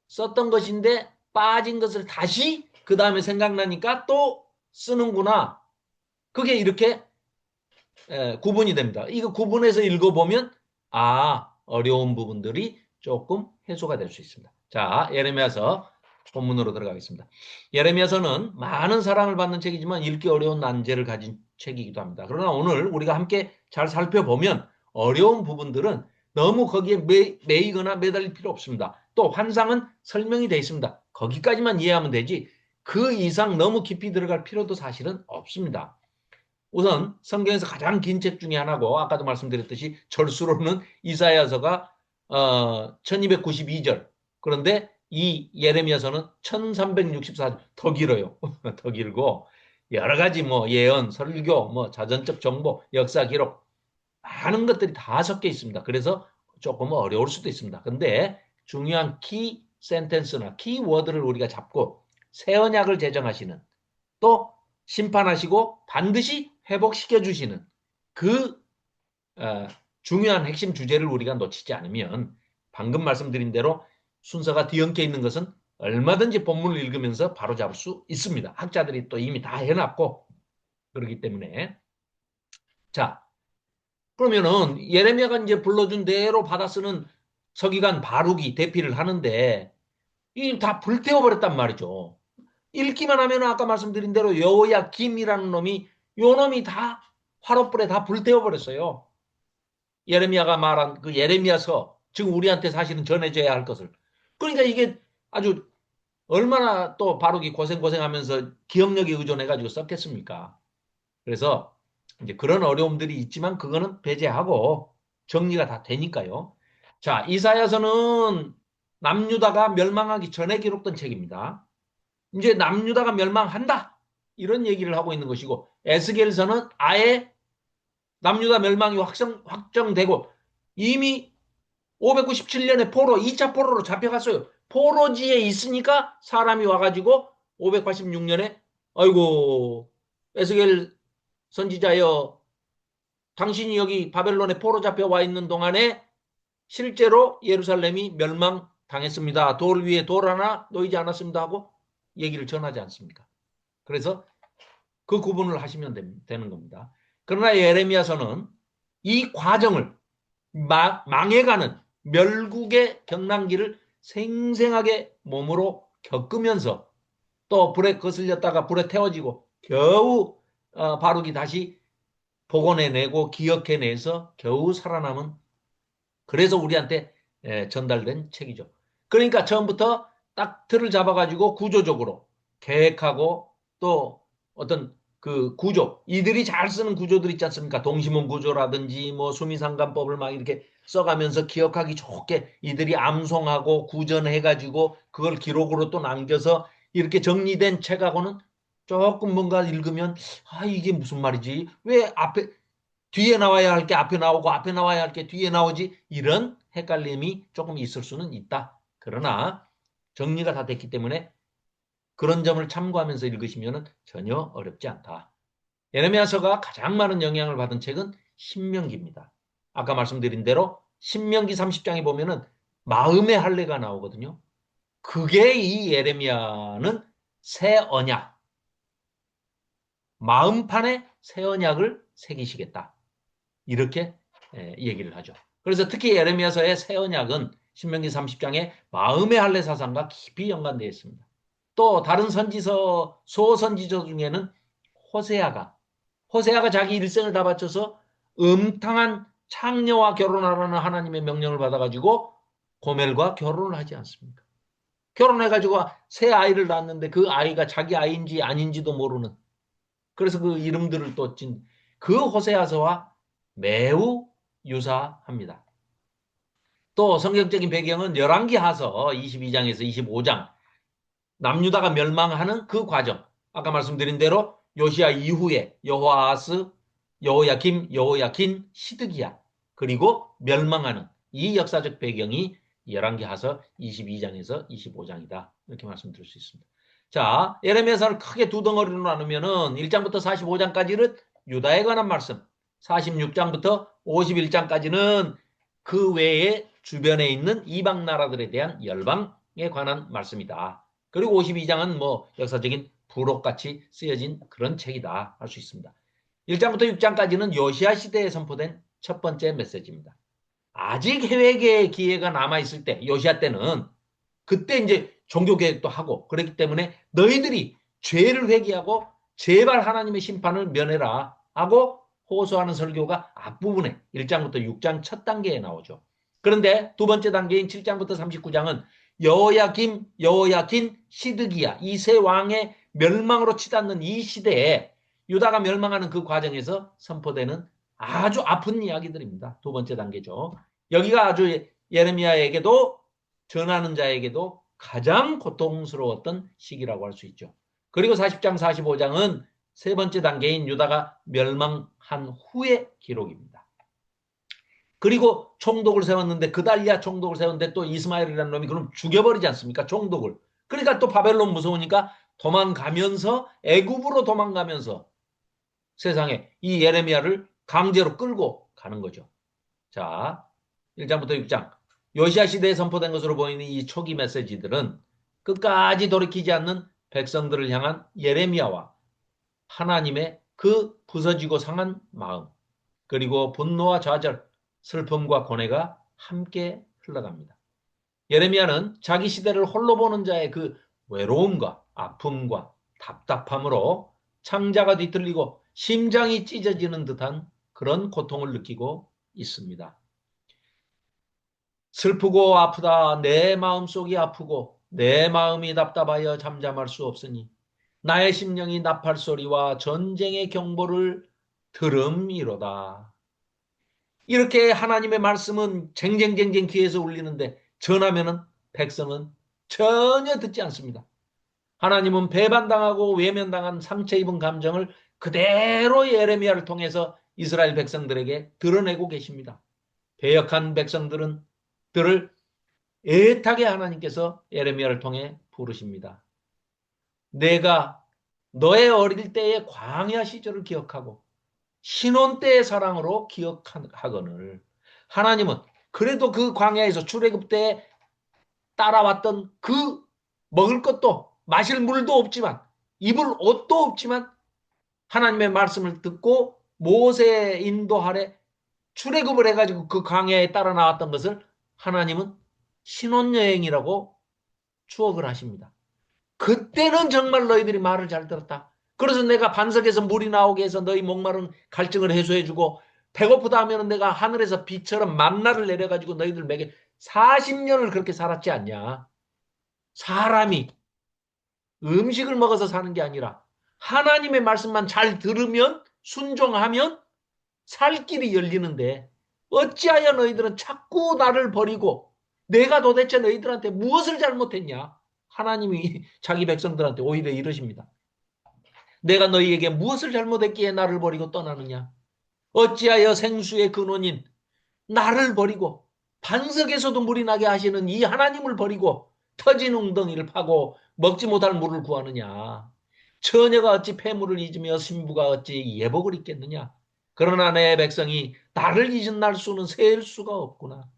썼던 것인데 빠진 것을 다시 그 다음에 생각나니까 또 쓰는구나. 그게 이렇게 구분이 됩니다. 이거 구분해서 읽어보면 어려운 부분들이 조금 해소가 될 수 있습니다. 자, 예레미야서 본문으로 들어가겠습니다. 예레미야서는 많은 사랑을 받는 책이지만 읽기 어려운 난제를 가진 책이기도 합니다. 그러나 오늘 우리가 함께 잘 살펴보면 어려운 부분들은 너무 거기에 매이거나 매달릴 필요 없습니다. 또 환상은 설명이 되어 있습니다. 거기까지만 이해하면 되지 그 이상 너무 깊이 들어갈 필요도 사실은 없습니다. 우선 성경에서 가장 긴 책 중에 하나고 아까도 말씀드렸듯이 절수로는 이사야서가 1292절. 그런데 이 예레미야서는 1364절. 더 길어요. 더 길고 여러 가지 뭐 예언, 설교, 뭐 자전적 정보, 역사 기록 많은 것들이 다 섞여 있습니다. 그래서 조금 어려울 수도 있습니다. 근데 중요한 키 센텐스나 키워드를 우리가 잡고 새 언약을 제정하시는 또 심판하시고 반드시 회복시켜 주시는 그 중요한 핵심 주제를 우리가 놓치지 않으면 방금 말씀드린 대로 순서가 뒤엉켜 있는 것은 얼마든지 본문을 읽으면서 바로잡을 수 있습니다. 학자들이 또 이미 다 해놨고 그렇기 때문에 자 그러면은 예레미야가 이제 불러준 대로 받아 쓰는 서기관 바룩이 대피를 하는데 이 다 불태워 버렸단 말이죠. 읽기만 하면 아까 말씀드린 대로 여호야김이라는 놈이 요 놈이 다 화롯불에 다 불태워 버렸어요. 예레미야가 말한 그 예레미야서 지금 우리한테 사실은 전해져야 할 것을. 그러니까 이게 아주 얼마나 또 바룩이 고생하면서 기억력에 의존해 가지고 썼겠습니까? 그래서 이제 그런 어려움들이 있지만 그거는 배제하고 정리가 다 되니까요. 자, 이사야서는 남유다가 멸망하기 전에 기록된 책입니다. 이제 남유다가 멸망한다. 이런 얘기를 하고 있는 것이고 에스겔서는 아예 남유다 멸망이 확정되고 이미 597년에 포로 2차 포로로 잡혀갔어요. 포로지에 있으니까 사람이 와가지고 586년에 아이고 에스겔 선지자여 당신이 여기 바벨론에 포로 잡혀와 있는 동안에 실제로 예루살렘이 멸망당했습니다. 돌 위에 돌 하나 놓이지 않았습니다 하고 얘기를 전하지 않습니까? 그래서 그 구분을 하시면 되는 겁니다. 그러나 예레미야서는 이 과정을 망해가는 멸국의 경랑기를 생생하게 몸으로 겪으면서 또 불에 거슬렸다가 불에 태워지고 겨우 바룩이 다시 복원해내고 기억해내서 겨우 살아남은 그래서 우리한테 전달된 책이죠. 그러니까 처음부터 딱 틀을 잡아가지고 구조적으로 계획하고 또 어떤 그 구조, 이들이 잘 쓰는 구조들 있지 않습니까? 동시문 구조라든지 뭐 수미상관법을 막 이렇게 써가면서 기억하기 좋게 이들이 암송하고 구전해가지고 그걸 기록으로 또 남겨서 이렇게 정리된 책하고는 조금 뭔가 읽으면 이게 무슨 말이지? 왜 앞에 뒤에 나와야 할 게 앞에 나오고 앞에 나와야 할 게 뒤에 나오지? 이런 헷갈림이 조금 있을 수는 있다. 그러나 정리가 다 됐기 때문에 그런 점을 참고하면서 읽으시면 전혀 어렵지 않다. 예레미야서가 가장 많은 영향을 받은 책은 신명기입니다. 아까 말씀드린 대로 신명기 30장에 보면은 마음의 할례가 나오거든요. 그게 이 예레미야는 새 언약, 마음판에 새 언약을 새기시겠다. 이렇게 얘기를 하죠. 그래서 특히 예레미야서의 새 언약은 신명기 30장의 마음의 할례 사상과 깊이 연관되어 있습니다. 또 다른 소선지서 중에는 호세아가 자기 일생을 다 바쳐서 음탕한 창녀와 결혼하라는 하나님의 명령을 받아가지고 고멜과 결혼을 하지 않습니까? 결혼해가지고 새 아이를 낳았는데 그 아이가 자기 아이인지 아닌지도 모르는. 그래서 그 이름들을 또 진, 그 호세아서와 매우 유사합니다. 또 성경적인 배경은 열왕기하서 22장에서 25장 남유다가 멸망하는 그 과정. 아까 말씀드린 대로 요시야 이후에 여호아스, 여호야김, 여호야킨, 시드기야 그리고 멸망하는 이 역사적 배경이 열왕기하서 22장에서 25장이다. 이렇게 말씀드릴 수 있습니다. 자, 예레미야서를 크게 두 덩어리로 나누면은 1장부터 45장까지는 유다에 관한 말씀, 46장부터 51장까지는 그 외에 주변에 있는 이방 나라들에 대한 열방에 관한 말씀이다. 그리고 52장은 뭐 역사적인 부록같이 쓰여진 그런 책이다 할 수 있습니다. 1장부터 6장까지는 요시아 시대에 선포된 첫 번째 메시지입니다. 아직 회개의 기회가 남아있을 때, 요시아 때는 그때 이제 종교개혁도 하고 그렇기 때문에 너희들이 죄를 회개하고 제발 하나님의 심판을 면해라 하고 호소하는 설교가 앞부분에 1장부터 6장 첫 단계에 나오죠. 그런데 두 번째 단계인 7장부터 39장은 여호야김, 여호야킨, 시드기야 이 세 왕의 멸망으로 치닫는 이 시대에 유다가 멸망하는 그 과정에서 선포되는 아주 아픈 이야기들입니다. 두 번째 단계죠. 여기가 아주 예레미야에게도 전하는 자에게도 가장 고통스러웠던 시기라고 할 수 있죠. 그리고 40장, 45장은 세 번째 단계인 유다가 멸망한 후의 기록입니다. 그리고 총독을 세웠는데 그달리아 총독을 세웠는데 또 이스마엘이라는 놈이 그럼 죽여버리지 않습니까? 총독을. 그러니까 또 바벨론 무서우니까 도망가면서 애굽으로 도망가면서 세상에 이 예레미야를 강제로 끌고 가는 거죠. 자, 1장부터 6장. 요시아 시대에 선포된 것으로 보이는 이 초기 메시지들은 끝까지 돌이키지 않는 백성들을 향한 예레미야와 하나님의 그 부서지고 상한 마음, 그리고 분노와 좌절, 슬픔과 고뇌가 함께 흘러갑니다. 예레미야는 자기 시대를 홀로 보는 자의 그 외로움과 아픔과 답답함으로 창자가 뒤틀리고 심장이 찢어지는 듯한 그런 고통을 느끼고 있습니다. 슬프고 아프다. 내 마음속이 아프고 내 마음이 답답하여 잠잠할 수 없으니 나의 심령이 나팔 소리와 전쟁의 경보를 들음이로다. 이렇게 하나님의 말씀은 쟁쟁쟁쟁 귀에서 울리는데 전하면은 백성은 전혀 듣지 않습니다. 하나님은 배반당하고 외면당한 상처 입은 감정을 그대로 예레미야를 통해서 이스라엘 백성들에게 드러내고 계십니다. 배역한 백성들은 들을 애타게 하나님께서 예레미야를 통해 부르십니다. 내가 너의 어릴 때의 광야 시절을 기억하고 신혼 때의 사랑으로 기억하거늘. 하나님은 그래도 그 광야에서 출애굽 때 따라왔던 그 먹을 것도 마실 물도 없지만 입을 옷도 없지만 하나님의 말씀을 듣고 모세의 인도 아래 출애굽을 해가지고 그 광야에 따라 나왔던 것을 하나님은 신혼여행이라고 추억을 하십니다. 그때는 정말 너희들이 말을 잘 들었다. 그래서 내가 반석에서 물이 나오게 해서 너희 목마른 갈증을 해소해주고 배고프다 하면 내가 하늘에서 비처럼 만나를 내려가지고 너희들 먹여 40년을 그렇게 살았지 않냐. 사람이 음식을 먹어서 사는 게 아니라 하나님의 말씀만 잘 들으면 순종하면 살 길이 열리는데 어찌하여 너희들은 자꾸 나를 버리고 내가 도대체 너희들한테 무엇을 잘못했냐? 하나님이 자기 백성들한테 오히려 이러십니다. 내가 너희에게 무엇을 잘못했기에 나를 버리고 떠나느냐? 어찌하여 생수의 근원인 나를 버리고 반석에서도 물이 나게 하시는 이 하나님을 버리고 터진 웅덩이를 파고 먹지 못할 물을 구하느냐? 처녀가 어찌 폐물을 잊으며 신부가 어찌 예복을 입겠느냐? 그러나 내 백성이 나를 잊은 날 수는 셀 수가 없구나.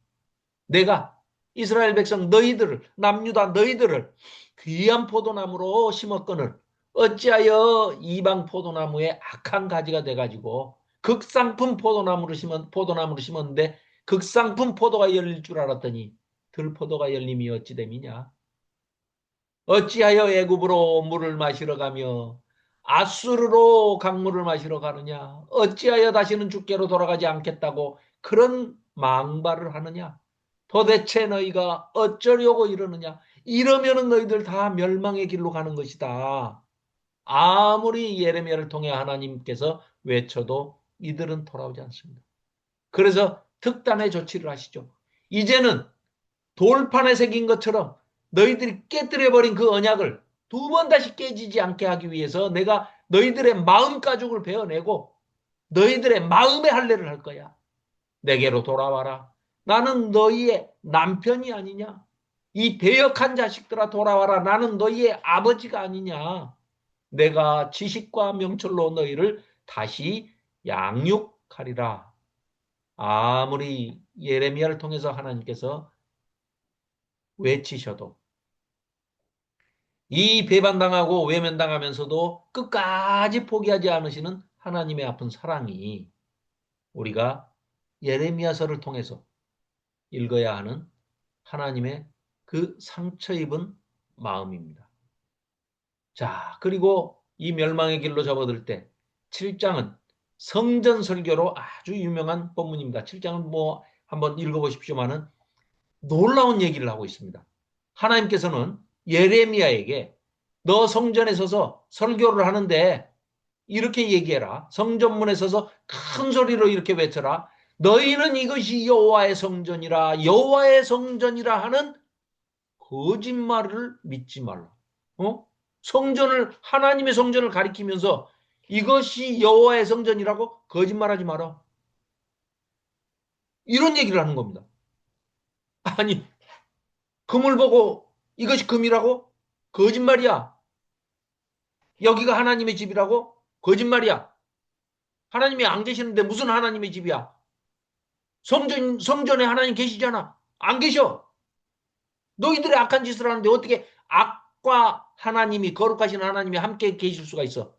내가 이스라엘 백성 너희들을 남유다 너희들을 귀한 포도나무로 심었거늘 어찌하여 이방 포도나무에 악한 가지가 돼가지고 극상품 포도나무를 심었는데 극상품 포도가 열릴 줄 알았더니 들포도가 열림이 어찌 됨이냐. 어찌하여 애굽으로 물을 마시러 가며 아수르로 강물을 마시러 가느냐. 어찌하여 다시는 주께로 돌아가지 않겠다고 그런 망발을 하느냐. 도대체 너희가 어쩌려고 이러느냐. 이러면은 너희들 다 멸망의 길로 가는 것이다. 아무리 예레미야를 통해 하나님께서 외쳐도 이들은 돌아오지 않습니다. 그래서 특단의 조치를 하시죠. 이제는 돌판에 새긴 것처럼 너희들이 깨뜨려버린 그 언약을 두 번 다시 깨지지 않게 하기 위해서 내가 너희들의 마음 가죽을 베어내고 너희들의 마음의 할례를 할 거야. 내게로 돌아와라. 나는 너희의 남편이 아니냐. 이 배역한 자식들아 돌아와라. 나는 너희의 아버지가 아니냐. 내가 지식과 명철로 너희를 다시 양육하리라. 아무리 예레미야를 통해서 하나님께서 외치셔도 이 배반당하고 외면당하면서도 끝까지 포기하지 않으시는 하나님의 아픈 사랑이 우리가 예레미야서를 통해서 읽어야 하는 하나님의 그 상처 입은 마음입니다. 자, 그리고 이 멸망의 길로 접어들 때 7장은 성전 설교로 아주 유명한 본문입니다. 7장은 뭐 한번 읽어보십시오만은 놀라운 얘기를 하고 있습니다. 하나님께서는 예레미야에게 너 성전에 서서 설교를 하는데 이렇게 얘기해라. 성전문에 서서 큰 소리로 이렇게 외쳐라. 너희는 이것이 여호와의 성전이라 여호와의 성전이라 하는 거짓말을 믿지 말라. 어? 성전을 하나님의 성전을 가리키면서 이것이 여호와의 성전이라고 거짓말하지 마라. 이런 얘기를 하는 겁니다. 아니 금을 보고 이것이 금이라고? 거짓말이야. 여기가 하나님의 집이라고? 거짓말이야. 하나님이 안 계시는데 무슨 하나님의 집이야? 성전에 하나님 계시잖아. 안 계셔. 너희들이 악한 짓을 하는데 어떻게 악과 하나님이 거룩하신 하나님이 함께 계실 수가 있어?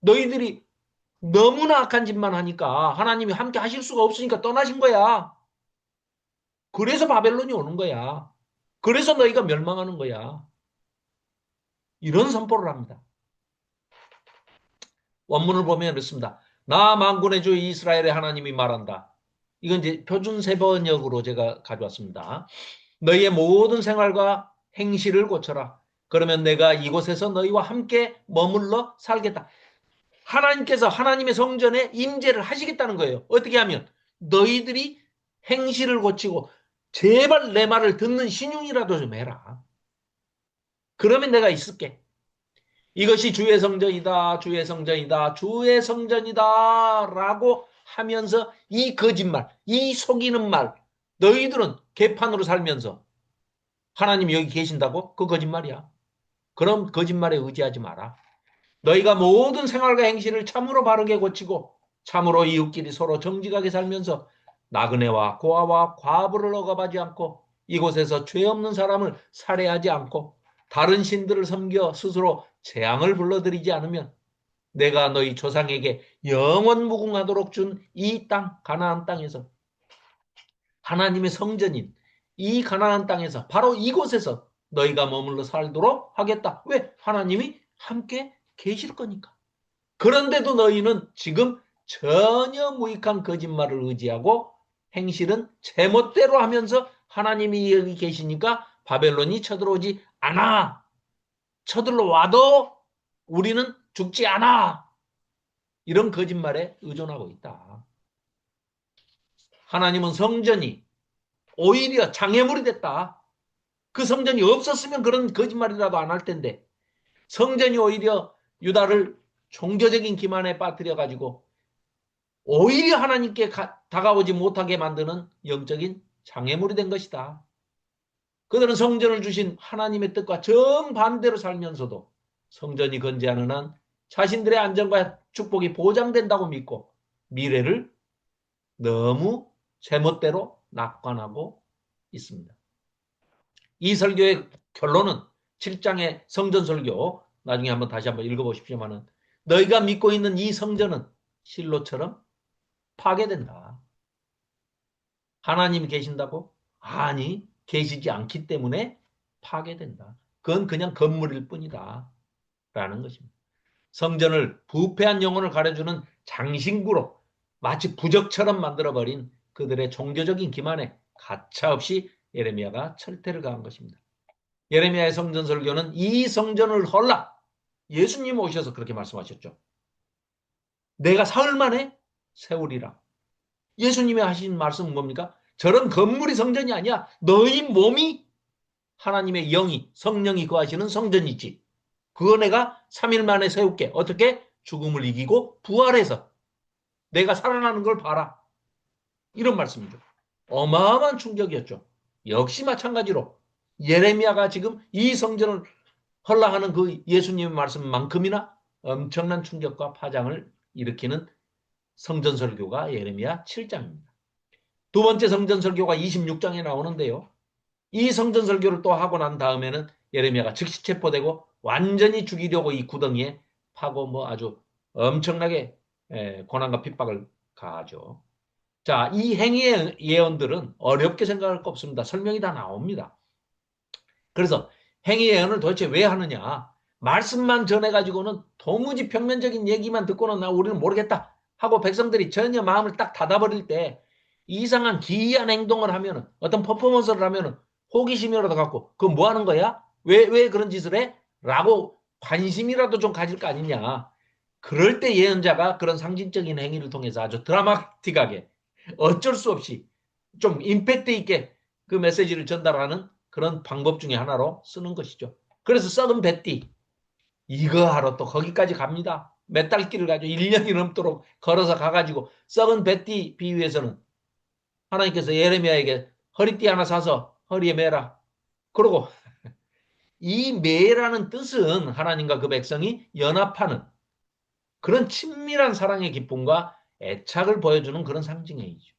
너희들이 너무나 악한 짓만 하니까 하나님이 함께 하실 수가 없으니까 떠나신 거야. 그래서 바벨론이 오는 거야. 그래서 너희가 멸망하는 거야. 이런 선포를 합니다. 원문을 보면 이렇습니다. 나 만군의 주 이스라엘의 하나님이 말한다. 이건 이제 표준 세번역으로 제가 가져왔습니다. 너희의 모든 생활과 행실을 고쳐라. 그러면 내가 이곳에서 너희와 함께 머물러 살겠다. 하나님께서 하나님의 성전에 임재를 하시겠다는 거예요. 어떻게 하면? 너희들이 행실을 고치고 제발 내 말을 듣는 신용이라도 좀 해라. 그러면 내가 있을게. 이것이 주의 성전이다, 주의 성전이다, 주의 성전이다 라고 하면서 이 거짓말, 이 속이는 말, 너희들은 개판으로 살면서 하나님이 여기 계신다고? 그 거짓말이야. 그럼 거짓말에 의지하지 마라. 너희가 모든 생활과 행실을 참으로 바르게 고치고 참으로 이웃끼리 서로 정직하게 살면서 나그네와 고아와 과부를 억압하지 않고 이곳에서 죄 없는 사람을 살해하지 않고 다른 신들을 섬겨 스스로 재앙을 불러들이지 않으면 내가 너희 조상에게 영원 무궁하도록 준 이 땅, 가나안 땅에서 하나님의 성전인 이 가나안 땅에서 바로 이곳에서 너희가 머물러 살도록 하겠다. 왜? 하나님이 함께 계실 거니까. 그런데도 너희는 지금 전혀 무익한 거짓말을 의지하고 행실은 제멋대로 하면서 하나님이 여기 계시니까 바벨론이 쳐들어오지 않아. 쳐들러 와도 우리는 죽지 않아. 이런 거짓말에 의존하고 있다. 하나님은 성전이 오히려 장애물이 됐다. 그 성전이 없었으면 그런 거짓말이라도 안 할 텐데 성전이 오히려 유다를 종교적인 기만에 빠뜨려 가지고 오히려 하나님께 다가오지 못하게 만드는 영적인 장애물이 된 것이다. 그들은 성전을 주신 하나님의 뜻과 정반대로 살면서도 성전이 건재하는 한 자신들의 안전과 축복이 보장된다고 믿고 미래를 너무 제멋대로 낙관하고 있습니다. 이 설교의 결론은 7장의 성전 설교 나중에 한번 다시 한번 읽어보십시오만은 너희가 믿고 있는 이 성전은 실로처럼 파괴된다. 하나님이 계신다고? 아니, 계시지 않기 때문에 파괴된다. 그건 그냥 건물일 뿐이다. 라는 것입니다. 성전을 부패한 영혼을 가려주는 장신구로 마치 부적처럼 만들어버린 그들의 종교적인 기만에 가차없이 예레미야가 철퇴를 가한 것입니다. 예레미야의 성전 설교는 이 성전을 헐라. 예수님 오셔서 그렇게 말씀하셨죠. 내가 사흘 만에 세우리라. 예수님이 하신 말씀은 뭡니까? 저런 건물이 성전이 아니야. 너희 몸이 하나님의 영이 성령이 거하시는 성전이지. 그거 내가 3일 만에 세울게. 어떻게? 죽음을 이기고 부활해서 내가 살아나는 걸 봐라. 이런 말씀이죠. 어마어마한 충격이었죠. 역시 마찬가지로 예레미야가 지금 이 성전을 헐라하는 그 예수님의 말씀만큼이나 엄청난 충격과 파장을 일으키는 성전 설교가 예레미야 7장입니다. 두 번째 성전 설교가 26장에 나오는데요. 이 성전 설교를 또 하고 난 다음에는 예레미야가 즉시 체포되고 완전히 죽이려고 이 구덩이에 파고 뭐 아주 엄청나게 고난과 핍박을 가하죠. 자, 이 행위의 예언들은 어렵게 생각할 거 없습니다. 설명이 다 나옵니다. 그래서 행위 예언을 도대체 왜 하느냐? 말씀만 전해가지고는 도무지 평면적인 얘기만 듣고는 우리는 모르겠다 하고 백성들이 전혀 마음을 딱 닫아버릴 때 이상한 기이한 행동을 하면은 어떤 퍼포먼스를 하면은 호기심이라도 갖고 그거 뭐 하는 거야? 왜 그런 짓을 해? 라고 관심이라도 좀 가질 거 아니냐. 그럴 때 예언자가 그런 상징적인 행위를 통해서 아주 드라마틱하게 어쩔 수 없이 좀 임팩트 있게 그 메시지를 전달하는 그런 방법 중에 하나로 쓰는 것이죠. 그래서 썩은 뱃띠 이거 하러 또 거기까지 갑니다. 몇 달 길을 가지고 1년이 넘도록 걸어서 가가지고 썩은 뱃띠 비유에서는 하나님께서 예레미야에게 허리띠 하나 사서 허리에 매라. 그러고 이 매라는 뜻은 하나님과 그 백성이 연합하는 그런 친밀한 사랑의 기쁨과 애착을 보여주는 그런 상징이죠.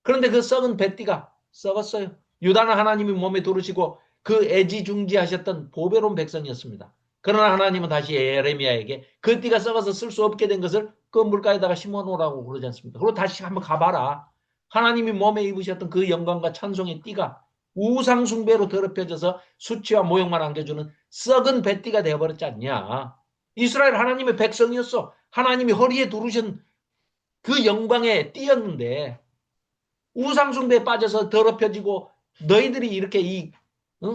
그런데 그 썩은 뱃띠가 썩었어요. 유다는 하나님이 몸에 두르시고 그 애지중지하셨던 보배로운 백성이었습니다. 그러나 하나님은 다시 예레미야에게 그 띠가 썩어서 쓸 수 없게 된 것을 그 물가에다가 심어놓으라고 그러지 않습니까? 그리고 다시 한번 가봐라. 하나님이 몸에 입으셨던 그 영광과 찬송의 띠가 우상숭배로 더럽혀져서 수치와 모욕만 안겨주는 썩은 뱃띠가 되어버렸지 않냐. 이스라엘 하나님의 백성이었어. 하나님이 허리에 두르신 그 영광의 띠였는데 우상숭배에 빠져서 더럽혀지고 너희들이 이렇게 이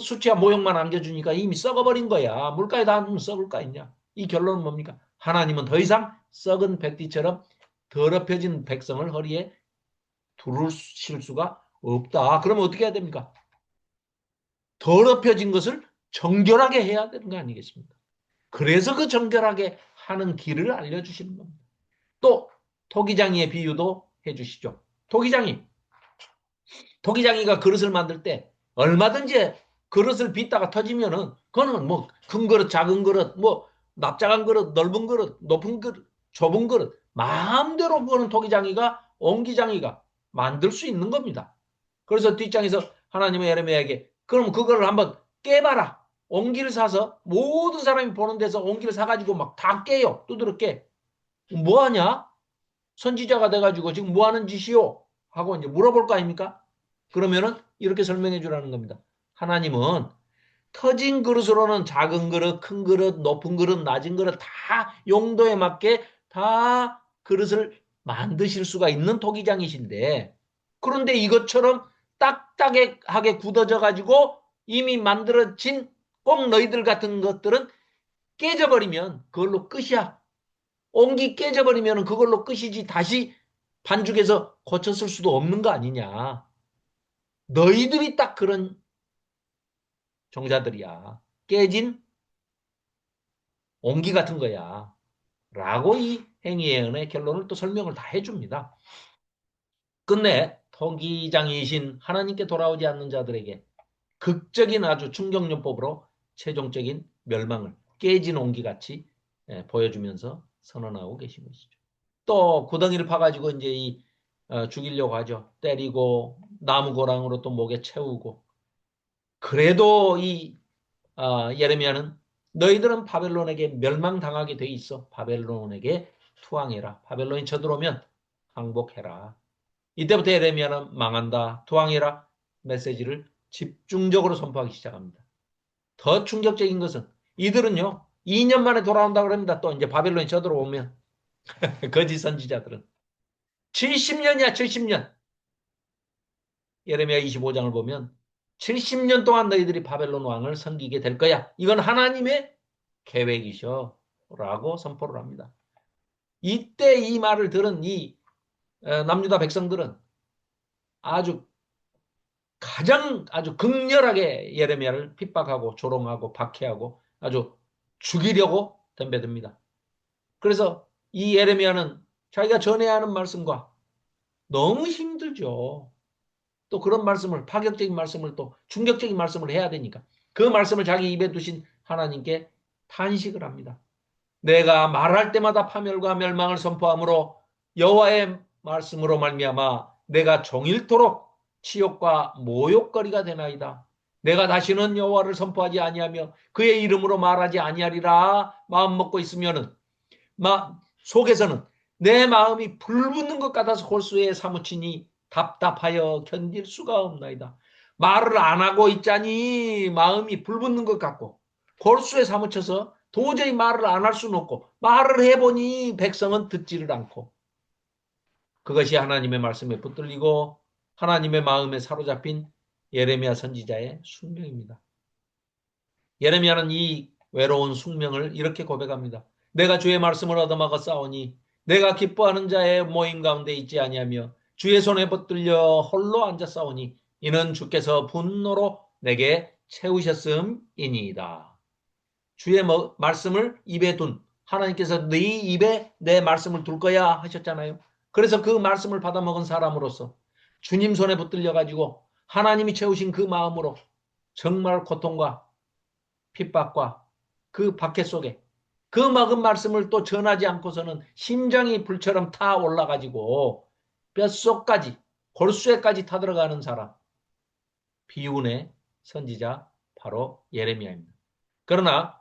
수치와 모욕만 안겨주니까 이미 썩어버린 거야. 물가에 닿으면 썩을 거 있냐. 이 결론은 뭡니까? 하나님은 더 이상 썩은 백띠처럼 더럽혀진 백성을 허리에 두르실 수가 없다. 그러면 어떻게 해야 됩니까? 더럽혀진 것을 정결하게 해야 되는 거 아니겠습니까? 그래서 그 정결하게 하는 길을 알려주시는 겁니다. 또 토기장이의 비유도 해주시죠. 토기장이가 그릇을 만들 때 얼마든지 그릇을 빚다가 터지면은 그거는 뭐 큰 그릇, 작은 그릇, 뭐 납작한 그릇, 넓은 그릇, 높은 그릇, 좁은 그릇 마음대로 그거는 토기장이가 옹기장이가 만들 수 있는 겁니다. 그래서 뒷장에서 하나님의 예레미야에게 그럼 그거를 한번 깨봐라. 옹기를 사서 모든 사람이 보는 데서 옹기를 사가지고 막 다 깨요. 두드러 깨. 뭐하냐? 선지자가 돼가지고 지금 뭐하는 짓이요? 하고 이제 물어볼 거 아닙니까? 그러면은 이렇게 설명해 주라는 겁니다. 하나님은 터진 그릇으로는 작은 그릇, 큰 그릇, 높은 그릇, 낮은 그릇 다 용도에 맞게 다 그릇을 만드실 수가 있는 토기장이신데 그런데 이것처럼 딱딱하게 굳어져 가지고 이미 만들어진 꼭 너희들 같은 것들은 깨져버리면 그걸로 끝이야. 옹기 깨져버리면 그걸로 끝이지 다시 반죽해서 고쳤을 수도 없는 거 아니냐. 너희들이 딱 그런 종자들이야. 깨진 옹기 같은 거야. 라고 이 행위예언의 결론을 또 설명을 다 해줍니다. 끝내 토기장이신 하나님께 돌아오지 않는 자들에게 극적인 아주 충격요법으로 최종적인 멸망을 깨진 옹기같이 보여주면서 선언하고 계신 것이죠. 또 구덩이를 파가지고 이제 죽이려고 하죠. 때리고 나무 고랑으로 또 목에 채우고 그래도 예레미야는 너희들은 바벨론에게 멸망당하게 돼 있어. 바벨론에게 투항해라. 바벨론이 쳐들어오면 항복해라. 이때부터 예레미야는 망한다. 투항해라. 메시지를 집중적으로 선포하기 시작합니다. 더 충격적인 것은 이들은요. 2년 만에 돌아온다고 합니다. 또 이제 바벨론이 쳐들어오면 거짓 선지자들은 70년이야 70년. 예레미야 25장을 보면 70년 동안 너희들이 바벨론 왕을 섬기게 될 거야. 이건 하나님의 계획이셔. 라고 선포를 합니다. 이때 이 말을 들은 이 남유다 백성들은 아주 가장 아주 극렬하게 예레미야를 핍박하고 조롱하고 박해하고 아주 죽이려고 덤벼듭니다. 그래서 이 예레미야는 자기가 전해야 하는 말씀과 너무 힘들죠. 또 그런 말씀을 파격적인 말씀을 또 충격적인 말씀을 해야 되니까 그 말씀을 자기 입에 두신 하나님께 탄식을 합니다. 내가 말할 때마다 파멸과 멸망을 선포함으로 여호와의 말씀으로 말미암아 내가 종일토록 치욕과 모욕거리가 되나이다. 내가 다시는 여호와를 선포하지 아니하며 그의 이름으로 말하지 아니하리라 마음 먹고 있으면은 속에서는 내 마음이 불붙는 것 같아서 골수에 사무치니 답답하여 견딜 수가 없나이다. 말을 안 하고 있자니 마음이 불붙는 것 같고 골수에 사무쳐서 도저히 말을 안 할 수는 없고 말을 해보니 백성은 듣지를 않고 그것이 하나님의 말씀에 붙들리고 하나님의 마음에 사로잡힌 예레미야 선지자의 숙명입니다. 예레미야는 이 외로운 숙명을 이렇게 고백합니다. 내가 주의 말씀을 얻어먹어 싸우니 내가 기뻐하는 자의 모임 가운데 있지 아니하며 주의 손에 붙들려 홀로 앉아 싸우니 이는 주께서 분노로 내게 채우셨음이니이다. 주의 말씀을 입에 둔 하나님께서 네 입에 내 말씀을 둘 거야 하셨잖아요. 그래서 그 말씀을 받아먹은 사람으로서 주님 손에 붙들려 가지고 하나님이 채우신 그 마음으로 정말 고통과 핍박과 그 박해 속에 그 막은 말씀을 또 전하지 않고서는 심장이 불처럼 타 올라가지고 뼛속까지 골수에까지 타들어가는 사람 비운의 선지자 바로 예레미야입니다. 그러나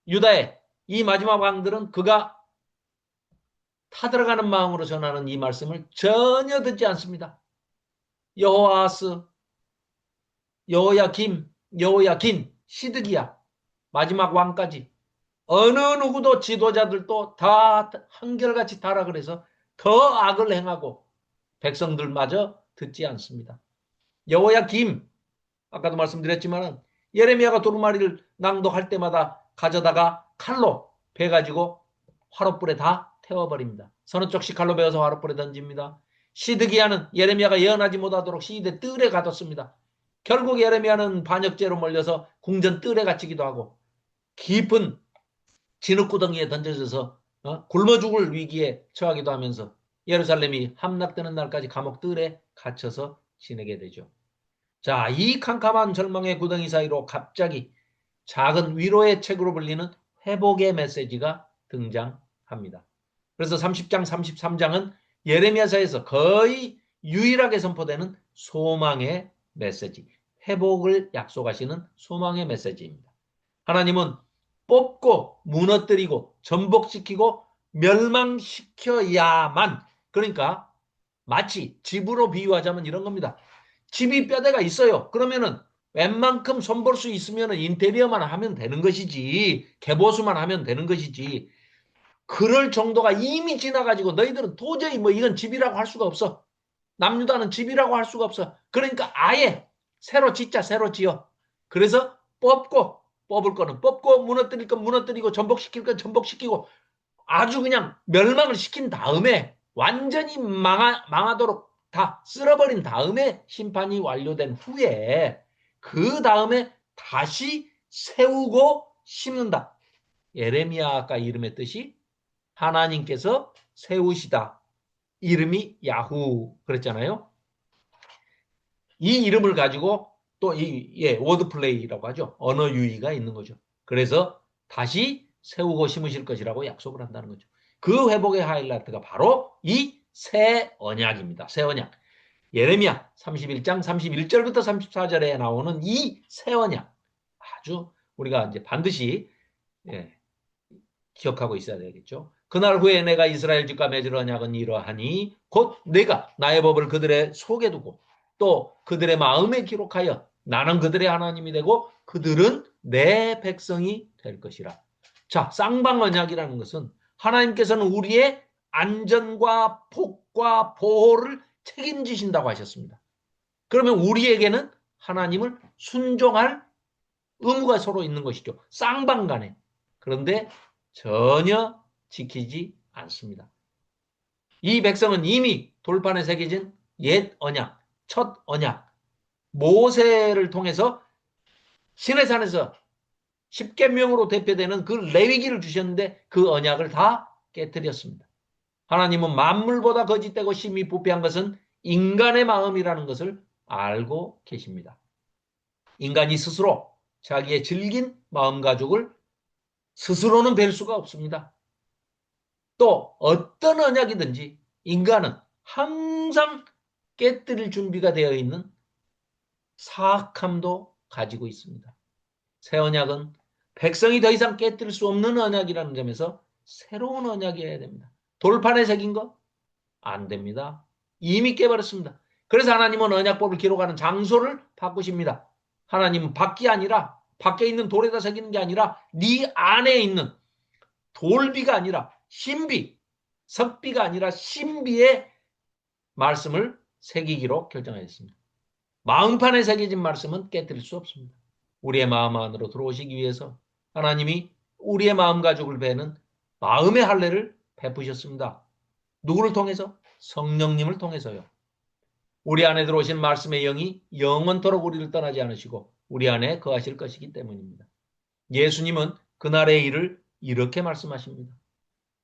유다의 이 마지막 왕들은 그가 타들어가는 마음으로 전하는 이 말씀을 전혀 듣지 않습니다. 여호아스, 여호야김, 여호야긴, 시드기야 마지막 왕까지 어느 누구도 지도자들도 다 한결같이 타락을 해서 더 악을 행하고 백성들마저 듣지 않습니다. 여호야김 아까도 말씀드렸지만 예레미야가 두루마리를 낭독할 때마다 가져다가 칼로 베가지고 화롯불에 다 태워버립니다. 서너 쪽씩 칼로 베어서 화롯불에 던집니다. 시드기야는 예레미야가 예언하지 못하도록 시대 뜰에 가뒀습니다. 결국 예레미야는 반역죄로 몰려서 궁전 뜰에 갇히기도 하고 깊은 진흙구덩이에 던져져서 굶어 죽을 위기에 처하기도 하면서 예루살렘이 함락되는 날까지 감옥 뜰에 갇혀서 지내게 되죠. 자, 이 캄캄한 절망의 구덩이 사이로 갑자기 작은 위로의 책으로 불리는 회복의 메시지가 등장합니다. 그래서 30장, 33장은 예레미야서에서 거의 유일하게 선포되는 소망의 메시지, 회복을 약속하시는 소망의 메시지입니다. 하나님은 뽑고 무너뜨리고 전복시키고 멸망시켜야만, 그러니까 마치 집으로 비유하자면 이런 겁니다. 집이 뼈대가 있어요. 그러면은 웬만큼 손볼 수 있으면 인테리어만 하면 되는 것이지, 개보수만 하면 되는 것이지, 그럴 정도가 이미 지나가지고 너희들은 도저히 뭐 이건 집이라고 할 수가 없어. 남유다는 집이라고 할 수가 없어. 그러니까 아예 새로 짓자, 새로 지어. 그래서 뽑을 거는 뽑고 무너뜨릴 건 무너뜨리고 전복시킬 건 전복시키고 아주 그냥 멸망을 시킨 다음에 완전히 망하도록 다 쓸어버린 다음에 심판이 완료된 후에 그 다음에 다시 세우고 심는다. 예레미야가 이름의 뜻이 하나님께서 세우시다. 이름이 야후 그랬잖아요. 이 이름을 가지고 또 워드플레이라고 하죠. 언어 유희가 있는 거죠. 그래서 다시 세우고 심으실 것이라고 약속을 한다는 거죠. 그 회복의 하이라이트가 바로 이 새 언약입니다. 새 언약. 예레미야 31장 31절부터 34절에 나오는 이 새 언약. 아주 우리가 이제 반드시 기억하고 있어야 되겠죠. 그날 후에 내가 이스라엘 집과 맺을 언약은 이러하니 곧 내가 나의 법을 그들의 속에 두고 또 그들의 마음에 기록하여 나는 그들의 하나님이 되고 그들은 내 백성이 될 것이라. 자, 쌍방 언약이라는 것은 하나님께서는 우리의 안전과 복과 보호를 책임지신다고 하셨습니다. 그러면 우리에게는 하나님을 순종할 의무가 서로 있는 것이죠. 쌍방간에. 그런데 전혀 지키지 않습니다. 이 백성은 이미 돌판에 새겨진 옛 언약, 첫 언약, 모세를 통해서 시내산에서 십계명으로 대표되는 그 레위기를 주셨는데 그 언약을 다 깨뜨렸습니다. 하나님은 만물보다 거짓되고 심히 부패한 것은 인간의 마음이라는 것을 알고 계십니다. 인간이 스스로 자기의 질긴 마음 가죽을 스스로는 뵐 수가 없습니다. 또 어떤 언약이든지 인간은 항상 깨뜨릴 준비가 되어 있는 사악함도 가지고 있습니다. 새 언약은 백성이 더 이상 깨뜨릴 수 없는 언약이라는 점에서 새로운 언약이어야 됩니다. 돌판에 새긴 거? 안 됩니다. 이미 깨버렸습니다. 그래서 하나님은 언약법을 기록하는 장소를 바꾸십니다. 하나님은 밖이 아니라 밖에 있는 돌에다 새기는 게 아니라 네 안에 있는 돌비가 아니라 신비, 석비가 아니라 신비의 말씀을 새기기로 결정하였습니다. 마음판에 새겨진 말씀은 깨뜨릴 수 없습니다. 우리의 마음 안으로 들어오시기 위해서 하나님이 우리의 마음 가죽을 베는 마음의 할례를 베푸셨습니다. 누구를 통해서? 성령님을 통해서요. 우리 안에 들어오신 말씀의 영이 영원토록 우리를 떠나지 않으시고 우리 안에 거하실 것이기 때문입니다. 예수님은 그날의 일을 이렇게 말씀하십니다.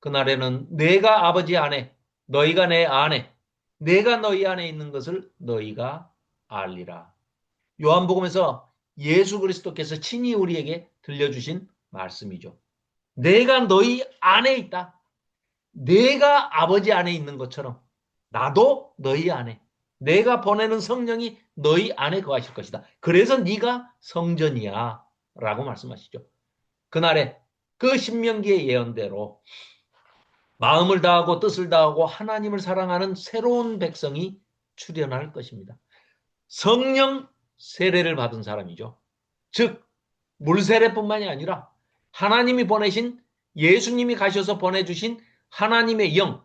그날에는 내가 아버지 안에, 너희가 내 안에, 내가 너희 안에 있는 것을 너희가 알리라. 요한복음에서 예수 그리스도께서 친히 우리에게 들려주신 말씀이죠. 내가 너희 안에 있다. 내가 아버지 안에 있는 것처럼 나도 너희 안에, 내가 보내는 성령이 너희 안에 거하실 것이다. 그래서 네가 성전이야 라고 말씀하시죠. 그날에 그 신명기의 예언대로 마음을 다하고 뜻을 다하고 하나님을 사랑하는 새로운 백성이 출현할 것입니다. 성령 세례를 받은 사람이죠. 즉 물세례뿐만이 아니라 하나님이 보내신, 예수님이 가셔서 보내주신 하나님의 영,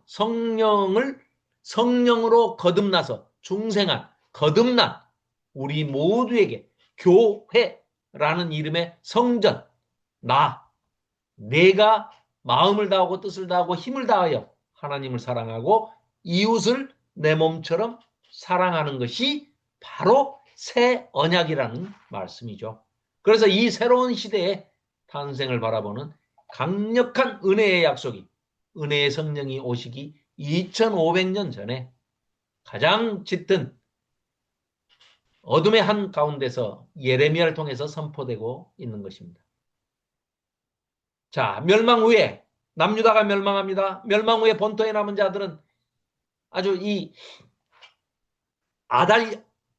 성령으로 거듭나서 중생한, 거듭난 우리 모두에게 교회라는 이름의 성전, 내가 마음을 다하고 뜻을 다하고 힘을 다하여 하나님을 사랑하고 이웃을 내 몸처럼 사랑하는 것이 바로 새 언약이라는 말씀이죠. 그래서 이 새로운 시대의 탄생을 바라보는 강력한 은혜의 약속이, 은혜의 성령이 오시기 2500년 전에 가장 짙은 어둠의 한 가운데서 예레미야를 통해서 선포되고 있는 것입니다. 자, 멸망 후에 남유다가 멸망합니다. 멸망 후에 본토에 남은 자들은 아주 이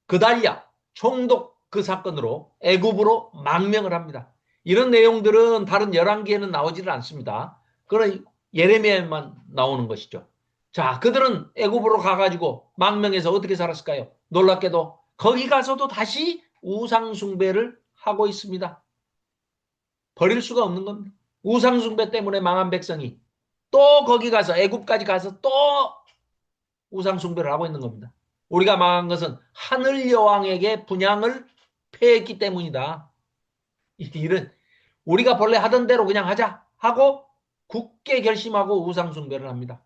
그달랴 총독 그 사건으로 애굽으로 망명을 합니다. 이런 내용들은 다른 열왕기에는 나오지를 않습니다. 그런 예레미야에만 나오는 것이죠. 자, 그들은 애굽으로 가가지고 망명해서 어떻게 살았을까요? 놀랍게도 거기 가서도 다시 우상 숭배를 하고 있습니다. 버릴 수가 없는 겁니다. 우상 숭배 때문에 망한 백성이 또 거기 가서 애굽까지 가서 또 우상 숭배를 하고 있는 겁니다. 우리가 망한 것은 하늘 여왕에게 분향을 패했기 때문이다. 이런 우리가 본래 하던 대로 그냥 하자 하고 굳게 결심하고 우상 숭배를 합니다.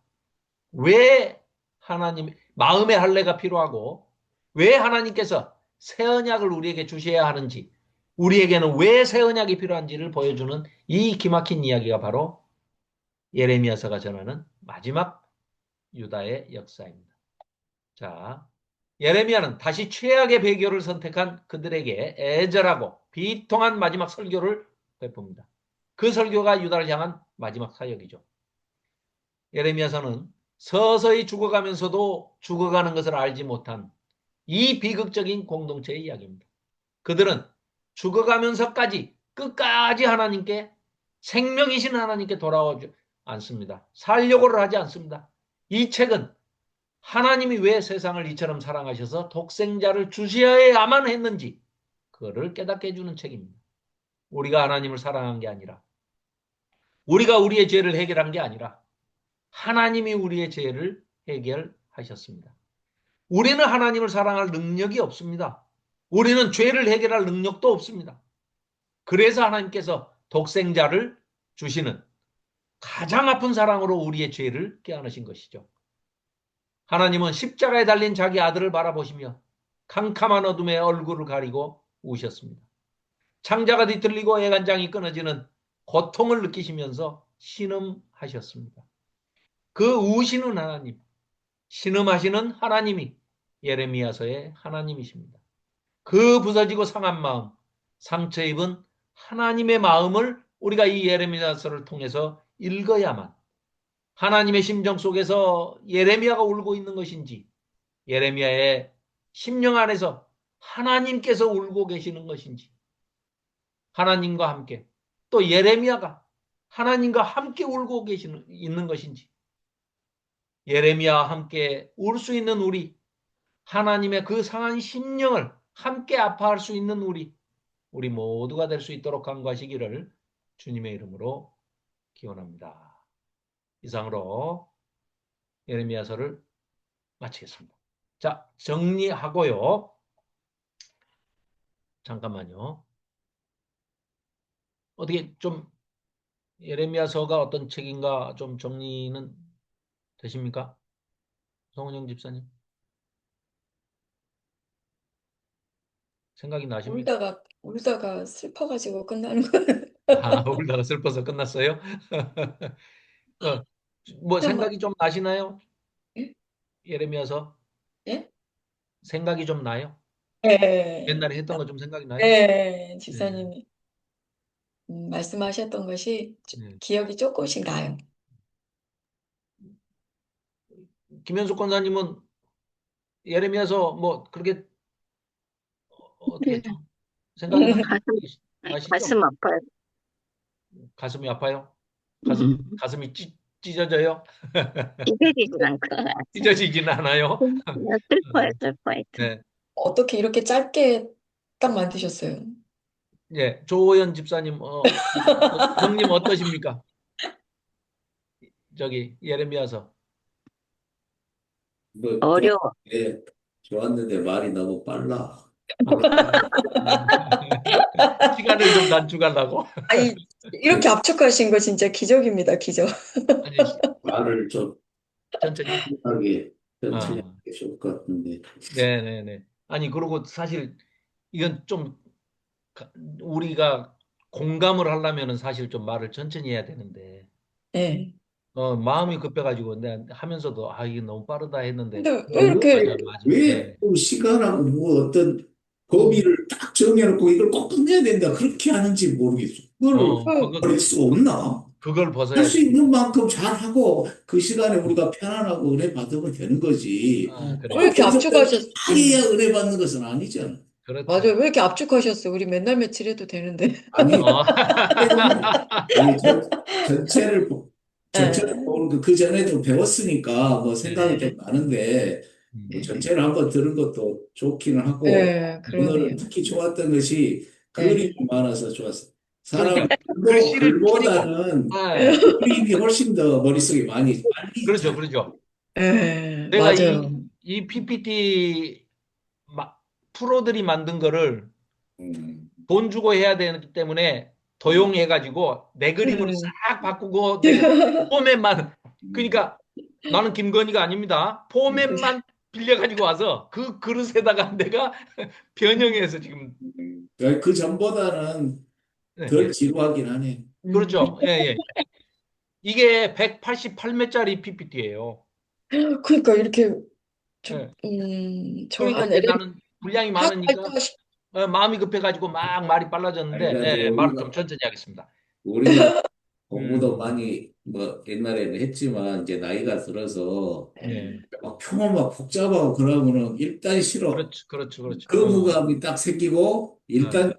왜 하나님 마음의 할례가 필요하고 왜 하나님께서 새 언약을 우리에게 주셔야 하는지, 우리에게는 왜 새 언약이 필요한지를 보여주는 이 기막힌 이야기가 바로 예레미야서가 전하는 마지막 유다의 역사입니다. 자, 예레미야는 다시 최악의 배교를 선택한 그들에게 애절하고 비통한 마지막 설교를 베풉니다. 그 설교가 유다를 향한 마지막 사역이죠. 예레미야서는 서서히 죽어가면서도 죽어가는 것을 알지 못한 이 비극적인 공동체의 이야기입니다. 그들은 죽어가면서까지 끝까지 하나님께, 생명이신 하나님께 돌아오지 않습니다. 살려고를 하지 않습니다. 이 책은 하나님이 왜 세상을 이처럼 사랑하셔서 독생자를 주셔야만 했는지 그거를 깨닫게 해주는 책입니다. 우리가 하나님을 사랑한 게 아니라, 우리가 우리의 죄를 해결한 게 아니라 하나님이 우리의 죄를 해결하셨습니다. 우리는 하나님을 사랑할 능력이 없습니다. 우리는 죄를 해결할 능력도 없습니다. 그래서 하나님께서 독생자를 주시는 가장 아픈 사랑으로 우리의 죄를 껴안으신 것이죠. 하나님은 십자가에 달린 자기 아들을 바라보시며 캄캄한 어둠에 얼굴을 가리고 우셨습니다. 창자가 뒤틀리고 애간장이 끊어지는 고통을 느끼시면서 신음하셨습니다. 그 우시는 하나님, 신음하시는 하나님이 예레미야서의 하나님이십니다. 그 부서지고 상한 마음, 상처 입은 하나님의 마음을 우리가 이 예레미야서를 통해서 읽어야만 하나님의 심정 속에서 예레미야가 울고 있는 것인지, 예레미야의 심령 안에서 하나님께서 울고 계시는 것인지, 하나님과 함께 또 예레미야가 하나님과 함께 울고 있는 것인지, 예레미야와 함께 울 수 있는 우리, 하나님의 그 상한 심령을 함께 아파할 수 있는 우리 모두가 될 수 있도록 간구하시기를 주님의 이름으로 기원합니다. 이상으로 예레미야서를 마치겠습니다. 자, 정리하고요. 잠깐만요. 어떻게 좀 예레미야서가 어떤 책인가 좀 정리는 되십니까? 성은영 집사님. 생각이 나십니까? 울다가 슬퍼가지고 끝나는 거. 아, 울다가 슬퍼서 끝났어요? 어, 뭐 잠깐만. 생각이 좀 나시나요? 예? 예레미야서 예? 생각이 좀 나요? 예. 옛날에 했던 거 좀 생각이 나요? 예, 네. 집사님이 말씀하셨던 것이 네. 기억이 조금씩 나요. 김현숙 권사님은 예레미야서 뭐 그렇게 어떻게 좀 생각이 가슴, 나시죠? 가슴 아파요. 가슴이 아파요? 음, 가슴이 찢어져요? 찢어지진 않고. 찢어지지는 않아요? 슬퍼요, 슬퍼요. 네. 어떻게 이렇게 짧게 딱 만드셨어요? 예, 조호연 집사님, 형님 어떠십니까? 저기 예레미야서. 뭐, 어려워. 예, 좋았는데 말이 너무 빨라. 아, 시간을 좀 단축하려고. 아니, 이렇게 압축하신 거 진짜 기적입니다, 기적. 아니, 말을 좀 천천히. 하게, 천천히 하는 아, 게 좋을 것 같은데. 네네네. 아니, 그리고 사실 이건 좀 가- 우리가 공감을 하려면은 사실 좀 말을 천천히 해야 되는데, 예. 마음이 급해가지고 내가 하면서도 아, 이게 너무 빠르다 했는데, 근데 왜 그, 이렇게, 맞아, 맞아. 왜 네. 또 시간하고 뭐 어떤 음, 범위를 딱 정해놓고 이걸 꼭 끝내야 된다. 그렇게 하는지 모르겠어. 그걸 그, 버릴 수 없나? 그걸 할 수 벗어야지. 있는 만큼 잘하고 그 시간에 우리가 편안하고 은혜 받으면 되는 거지. 아, 왜 그래요. 이렇게 압축하셨, 하기야 은혜 받는 것은 아니잖아. 그렇죠. 맞아요. 왜 이렇게 압축하셨어요? 우리 맨날 며칠 해도 되는데. 아니, 어. 아니, 전체를, 전체를 예. 보는 그 전에도 배웠으니까 뭐 생각이 네. 좀 나는데, 뭐 음. 전체를 한번 들은 것도 좋기는 하고, 예, 그러네요. 오늘은 특히 좋았던 것이 예. 그림이 많아서 좋았어. 사람, 그러니까 글씨를 줄이고, 글보다는 네. 그림이 훨씬 더 머릿속에 많이 빨리 그렇죠, 잘. 그렇죠. 예, 내가 맞아요. 이 PPT 프로들이 만든 거를 음, 돈 주고 해야 되기 때문에 도용해가지고 내 그림으로 음. 싹 바꾸고 내가 포맷만, 그러니까 나는 김건희가 아닙니다. 포맷만 빌려가지고 와서 그 그릇에다가 내가 변형해서 지금, 그 전보다는 네, 덜 지루하긴 하네. 그렇죠. 예, 예. 이게 188매짜리 PPT예요. 그러니까 이렇게 예. 저 그러니까 한 이제 LA 나는 분량이 많으니까 할까 싶. 마음이 급해가지고 막 말이 빨라졌는데, 그래가지고 말을 좀 천천히 하겠습니다. 우리가 공부도 음, 많이 뭐 옛날에는 했지만 이제 나이가 들어서 네. 막 표현 막 복잡하고 그러면은 일단 싫어. 그렇죠, 그렇죠, 그렇죠. 거부감이 딱 생기고 어. 일단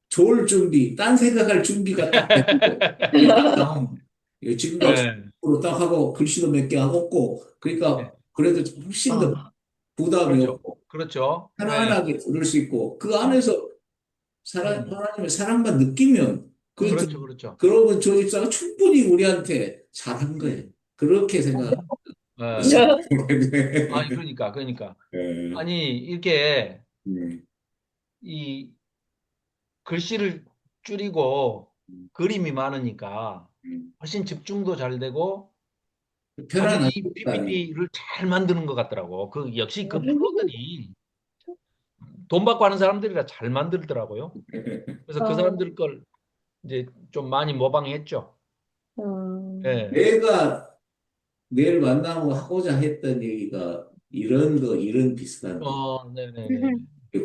좋을 준비, 딴 생각할 준비가 딱 되는 거. 그러니까 지금까지 네. 공부로 딱 하고 글씨도 몇 개 하고 네. 그러니까 그래도 훨씬 더 아, 부담이 그렇죠, 없고 그렇죠. 네. 편안하게 들을 수 있고 그 안에서 음, 하나님의 사랑만 느끼면 그렇죠, 그렇죠. 그러면 저 집사가 충분히 우리한테 잘한 거예요. 그렇게 생각합니다. 네. 아니, 네. 그러니까. 네. 아니, 이렇게, 음, 이 글씨를 줄이고 그림이 많으니까 음. 훨씬 집중도 잘 되고 자기들이 이 편안하니까. PPT를 잘 만드는 것 같더라고. 그 역시 그 프로들이 돈 받고 하는 사람들이라 잘 만들더라고요. 그래서 그 어, 사람들 걸 이제 좀 많이 모방했죠. 예. 내가 내일 만나고 하고자 했던 얘기가 이런 비슷한데. 네네네.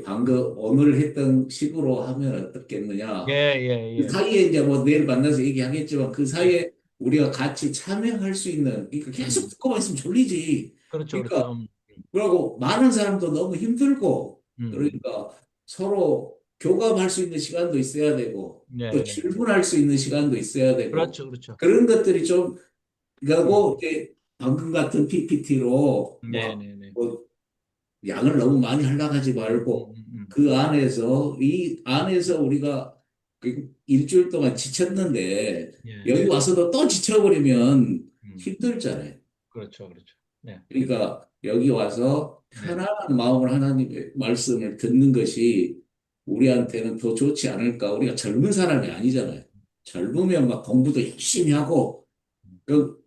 방금 오늘 했던 식으로 하면 어떻겠느냐. 예, 예, 그 예. 사이에 이제 뭐 내일 만나서 얘기하겠지만 그 예. 사이에 우리가 같이 참여할 수 있는, 그러니까 계속 음, 듣고만 있으면 졸리지. 그렇죠, 그러니까 그렇죠. 그리고 많은 사람도 너무 힘들고, 음, 그러니까 서로 교감할 수 있는 시간도 있어야 되고, 또 네네. 질문할 수 있는 시간도 있어야 되고, 그렇죠, 그렇죠. 그런 것들이 좀, 음, 그리고 이제 방금 같은 PPT로 네네네. 뭐 양을 너무 많이 하려고 하지 말고, 그 안에서, 이 안에서 우리가 그 일주일 동안 지쳤는데, 예. 여기 와서도 또 지쳐버리면 음, 힘들잖아요. 그렇죠, 그렇죠. 네, 그러니까 여기 와서 네. 편안한 마음으로 하나님의 말씀을 듣는 것이 우리한테는 더 좋지 않을까. 우리가 젊은 사람이 아니잖아요. 젊으면 막 공부도 열심히 하고, 그,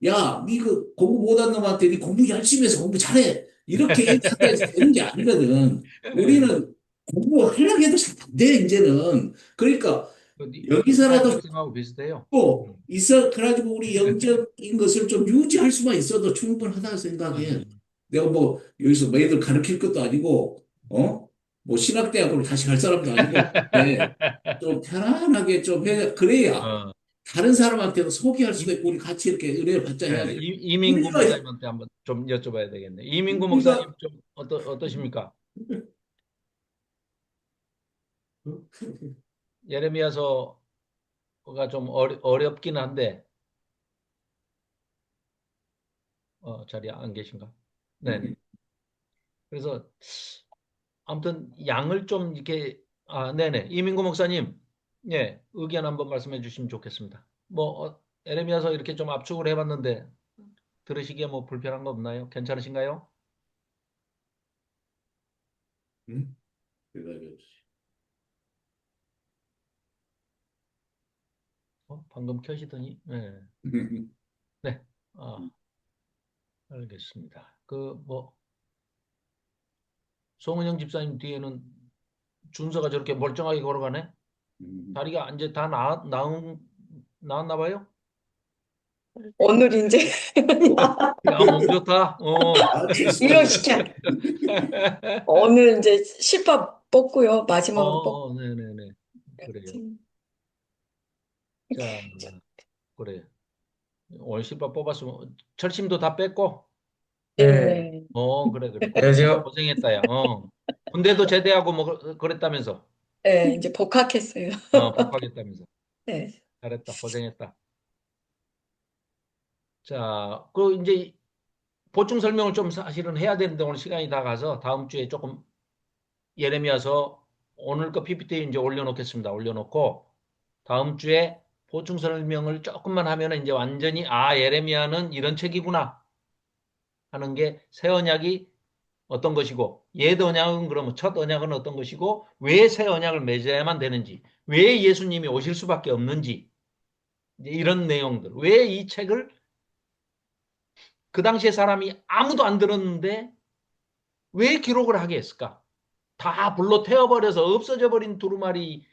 야, 니 그 공부 못한 놈한테 니 공부 열심히 해서 공부 잘해. 이렇게 얘기해서 되는 게 아니거든. 예. 우리는 공부하려고 해도 잘 안 돼, 이제는. 그러니까 이사님 여기서라도 말씀하고 비슷해요. 또 있어 그래가지고 우리 영적인 것을 좀 유지할 수만 있어도 충분하다고 생각해. 음, 내가 뭐 여기서 뭐 애들 가르칠 것도 아니고 뭐 신학대학으로 다시 갈 사람도 아니고 그런데 좀 편안하게 좀 해. 그래야 어, 다른 사람한테도 소개할 수도 이, 있고 우리 같이 이렇게 은혜를 받자 예, 해야지. 이민구 우리가 목사님한테 한번 좀 여쭤봐야 되겠네. 이민구 목사님 우리가 좀 어떠십니까? 예레미야서가 좀 어렵긴 한데, 자리에 안 계신가? 네네. 그래서 아무튼 양을 좀 이렇게, 네네. 이민구 목사님, 예, 의견 한번 말씀해 주시면 좋겠습니다. 뭐, 예레미야서 이렇게 좀 압축을 해봤는데, 들으시기에 뭐 불편한 거 없나요? 괜찮으신가요? 응? 그래가지고 방금 켜시더니, 네. 네. 아, 알겠습니다. 뭐, 송은영 집사님 뒤에는 준서가 저렇게 멀쩡하게 걸어가네? 다리가 이제 다 나았나 봐요? 오늘 이제 야, 몸 좋다. 아, 이런 최수입니다. 시간 오늘 이제 실밥 뽑고요. 마지막으로 뽑. 네네네. 그래요. 자, 그래. 오늘 실밥 뽑았으면 철심도 다 뺐고, 네. 그래, 그래. 안녕하세요. 고생했다, 야. 군대도 제대하고 뭐 그랬다면서. 네, 이제 복학했어요. 복학했다면서. 네. 잘했다. 고생했다. 자, 그 이제 보충 설명을 좀 사실은 해야 되는데 오늘 시간이 다 가서 다음 주에 조금 예레미야서 오늘 거 PPT 이제 올려놓겠습니다. 올려놓고 다음 주에 보충 설명을 조금만 하면은 이제 완전히 예레미야는 이런 책이구나 하는 게 새 언약이 어떤 것이고 옛 언약은 그러면 첫 언약은 어떤 것이고 왜 새 언약을 맺어야만 되는지 왜 예수님이 오실 수밖에 없는지 이제 이런 내용들 왜 이 책을 그 당시에 사람이 아무도 안 들었는데 왜 기록을 하게 했을까? 다 불로 태워버려서 없어져 버린 두루마리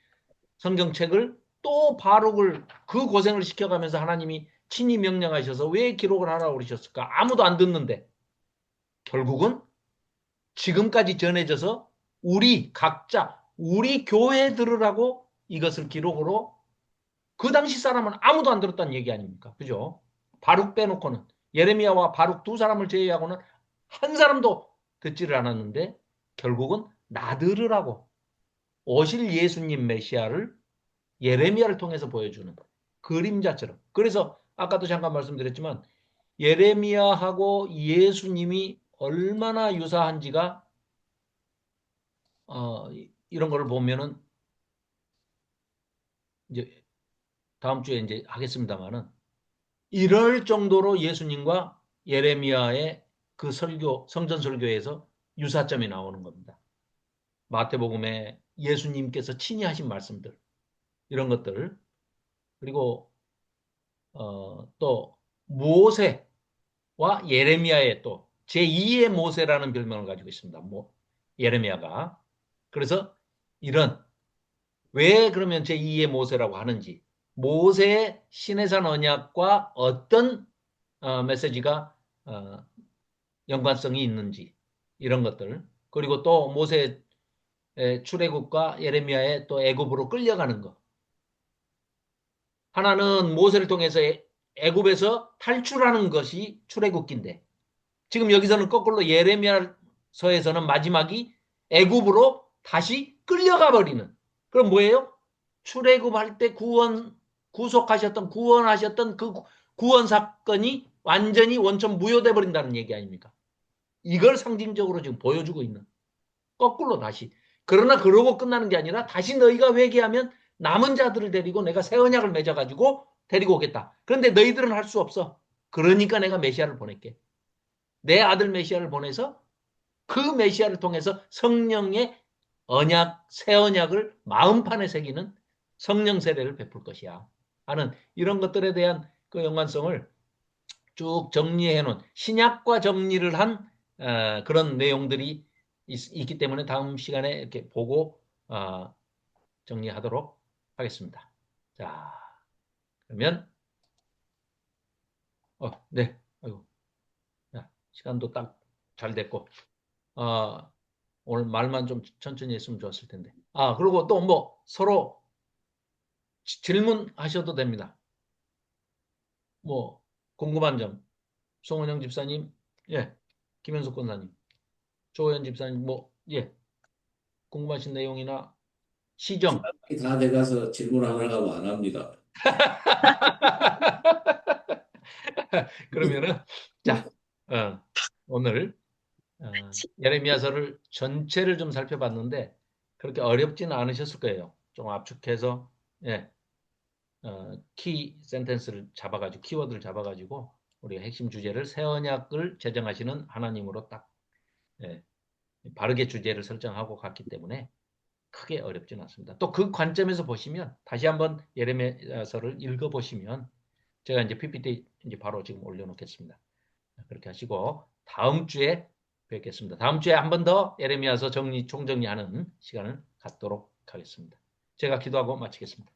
성경책을 또 바룩을 그 고생을 시켜가면서 하나님이 친히 명령하셔서 왜 기록을 하라고 그러셨을까? 아무도 안 듣는데 결국은 지금까지 전해져서 우리 각자 우리 교회 들으라고 이것을 기록으로 그 당시 사람은 아무도 안 들었다는 얘기 아닙니까? 그죠? 바룩 빼놓고는 예레미야와 바룩 두 사람을 제외하고는 한 사람도 듣지를 않았는데 결국은 나 들으라고 오실 예수님 메시아를 예레미야를 통해서 보여주는 그림자처럼. 그래서 아까도 잠깐 말씀드렸지만 예레미야하고 예수님이 얼마나 유사한지가 이런 거를 보면은 이제 다음 주에 이제 하겠습니다만은 이럴 정도로 예수님과 예레미야의 그 설교 성전 설교에서 유사점이 나오는 겁니다. 마태복음에 예수님께서 친히 하신 말씀들, 이런 것들, 그리고 또 모세와 예레미야의 또 제2의 모세라는 별명을 가지고 있습니다. 예레미야가. 그래서 이런 왜 그러면 제2의 모세라고 하는지, 모세의 시내산 언약과 어떤 메시지가 연관성이 있는지, 이런 것들, 그리고 또 모세의 출애굽과 예레미야의 또 애굽으로 끌려가는 것. 하나는 모세를 통해서 애굽에서 탈출하는 것이 출애굽기인데, 지금 여기서는 거꾸로 예레미야서에서는 마지막이 애굽으로 다시 끌려가 버리는. 그럼 뭐예요? 출애굽할 때 구원하셨던 그 구원 사건이 완전히 원천 무효돼 버린다는 얘기 아닙니까? 이걸 상징적으로 지금 보여주고 있는. 거꾸로 다시. 그러나 그러고 끝나는 게 아니라 다시 너희가 회개하면 남은 자들을 데리고 내가 새 언약을 맺어가지고 데리고 오겠다. 그런데 너희들은 할 수 없어. 그러니까 내가 메시아를 보낼게. 내 아들 메시아를 보내서 그 메시아를 통해서 성령의 언약, 새 언약을 마음판에 새기는 성령 세례를 베풀 것이야 하는 이런 것들에 대한 그 연관성을 쭉 정리해 놓은, 신약과 정리를 한 그런 내용들이 있기 때문에 다음 시간에 이렇게 보고 정리하도록 하겠습니다. 자, 그러면 네, 아이고, 야, 시간도 딱 잘 됐고 오늘 말만 좀 천천히 했으면 좋았을 텐데. 그리고 또 뭐 서로 질문하셔도 됩니다. 뭐 궁금한 점, 송은영 집사님, 예, 김현숙 권사님, 조호연 집사님, 예, 궁금하신 내용이나 시정. 다 돼가서 질문 하나가 안 합니다. 그러면은 자, 오늘 예레미야서를 전체를 좀 살펴봤는데 그렇게 어렵지는 않으셨을 거예요. 좀 압축해서 예, 키 센텐스를 잡아가지고 키워드를 잡아가지고 우리가 핵심 주제를 새 언약을 제정하시는 하나님으로 딱 예, 바르게 주제를 설정하고 갔기 때문에 크게 어렵지는 않습니다. 또 그 관점에서 보시면 다시 한번 예레미야서를 읽어보시면 제가 이제 PPT 이제 바로 지금 올려놓겠습니다. 그렇게 하시고 다음 주에 뵙겠습니다. 다음 주에 한 번 더 예레미야서 총정리하는 시간을 갖도록 하겠습니다. 제가 기도하고 마치겠습니다.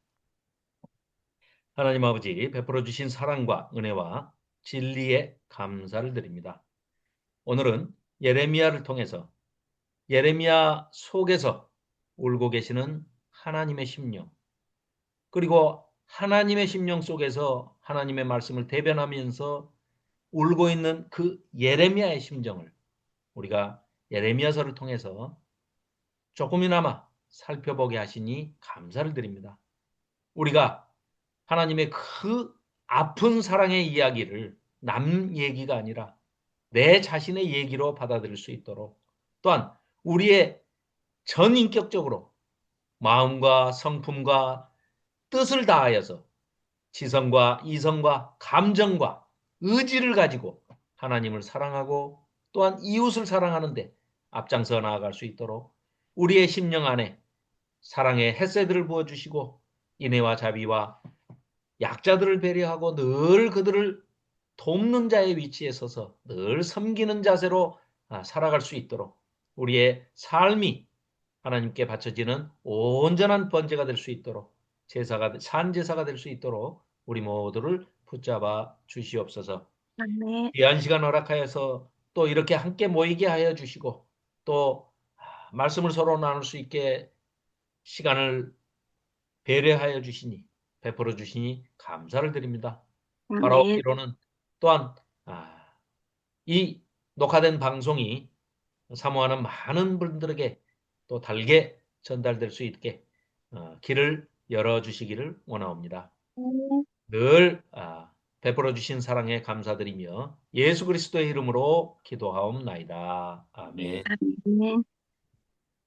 하나님 아버지, 베풀어 주신 사랑과 은혜와 진리에 감사를 드립니다. 오늘은 예레미야를 통해서 예레미야 속에서 울고 계시는 하나님의 심령, 그리고 하나님의 심령 속에서 하나님의 말씀을 대변하면서 울고 있는 그 예레미야의 심정을 우리가 예레미야서를 통해서 조금이나마 살펴보게 하시니 감사를 드립니다. 우리가 하나님의 그 아픈 사랑의 이야기를 남 얘기가 아니라 내 자신의 얘기로 받아들일 수 있도록, 또한 우리의 전인격적으로 마음과 성품과 뜻을 다하여서 지성과 이성과 감정과 의지를 가지고 하나님을 사랑하고 또한 이웃을 사랑하는데 앞장서 나아갈 수 있도록 우리의 심령 안에 사랑의 햇새들을 부어주시고 인애와 자비와 약자들을 배려하고 늘 그들을 돕는 자의 위치에 서서 늘 섬기는 자세로 살아갈 수 있도록 우리의 삶이 하나님께 바쳐지는 온전한 번제가 될 수 있도록 산제사가 될 수 있도록 우리 모두를 붙잡아 주시옵소서. 아멘. 귀한 시간 허락하여서 또 이렇게 함께 모이게 하여 주시고 또 말씀을 서로 나눌 수 있게 시간을 배려하여 주시니 베풀어 주시니 감사를 드립니다. 바로 아멘. 이로는 또한 이 녹화된 방송이 사모하는 많은 분들에게 또 달게 전달될 수 있게 길을 열어주시기를 원하옵니다. 늘 베풀어 주신 사랑에 감사드리며 예수 그리스도의 이름으로 기도하옵나이다. 아멘. 아멘.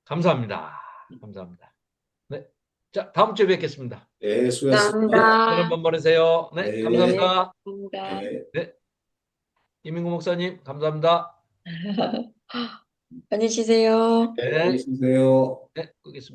감사합니다. 감사합니다. 네, 자 다음 주에 뵙겠습니다. 네, 네, 수고하셨습니다. 저는 번 보내세요. 네, 네, 네, 감사합니다. 감사합니다. 네. 네, 이민구 목사님 감사합니다. 안녕히 계세요. 네, 안녕히 계세요. 네, 끄겠습니다.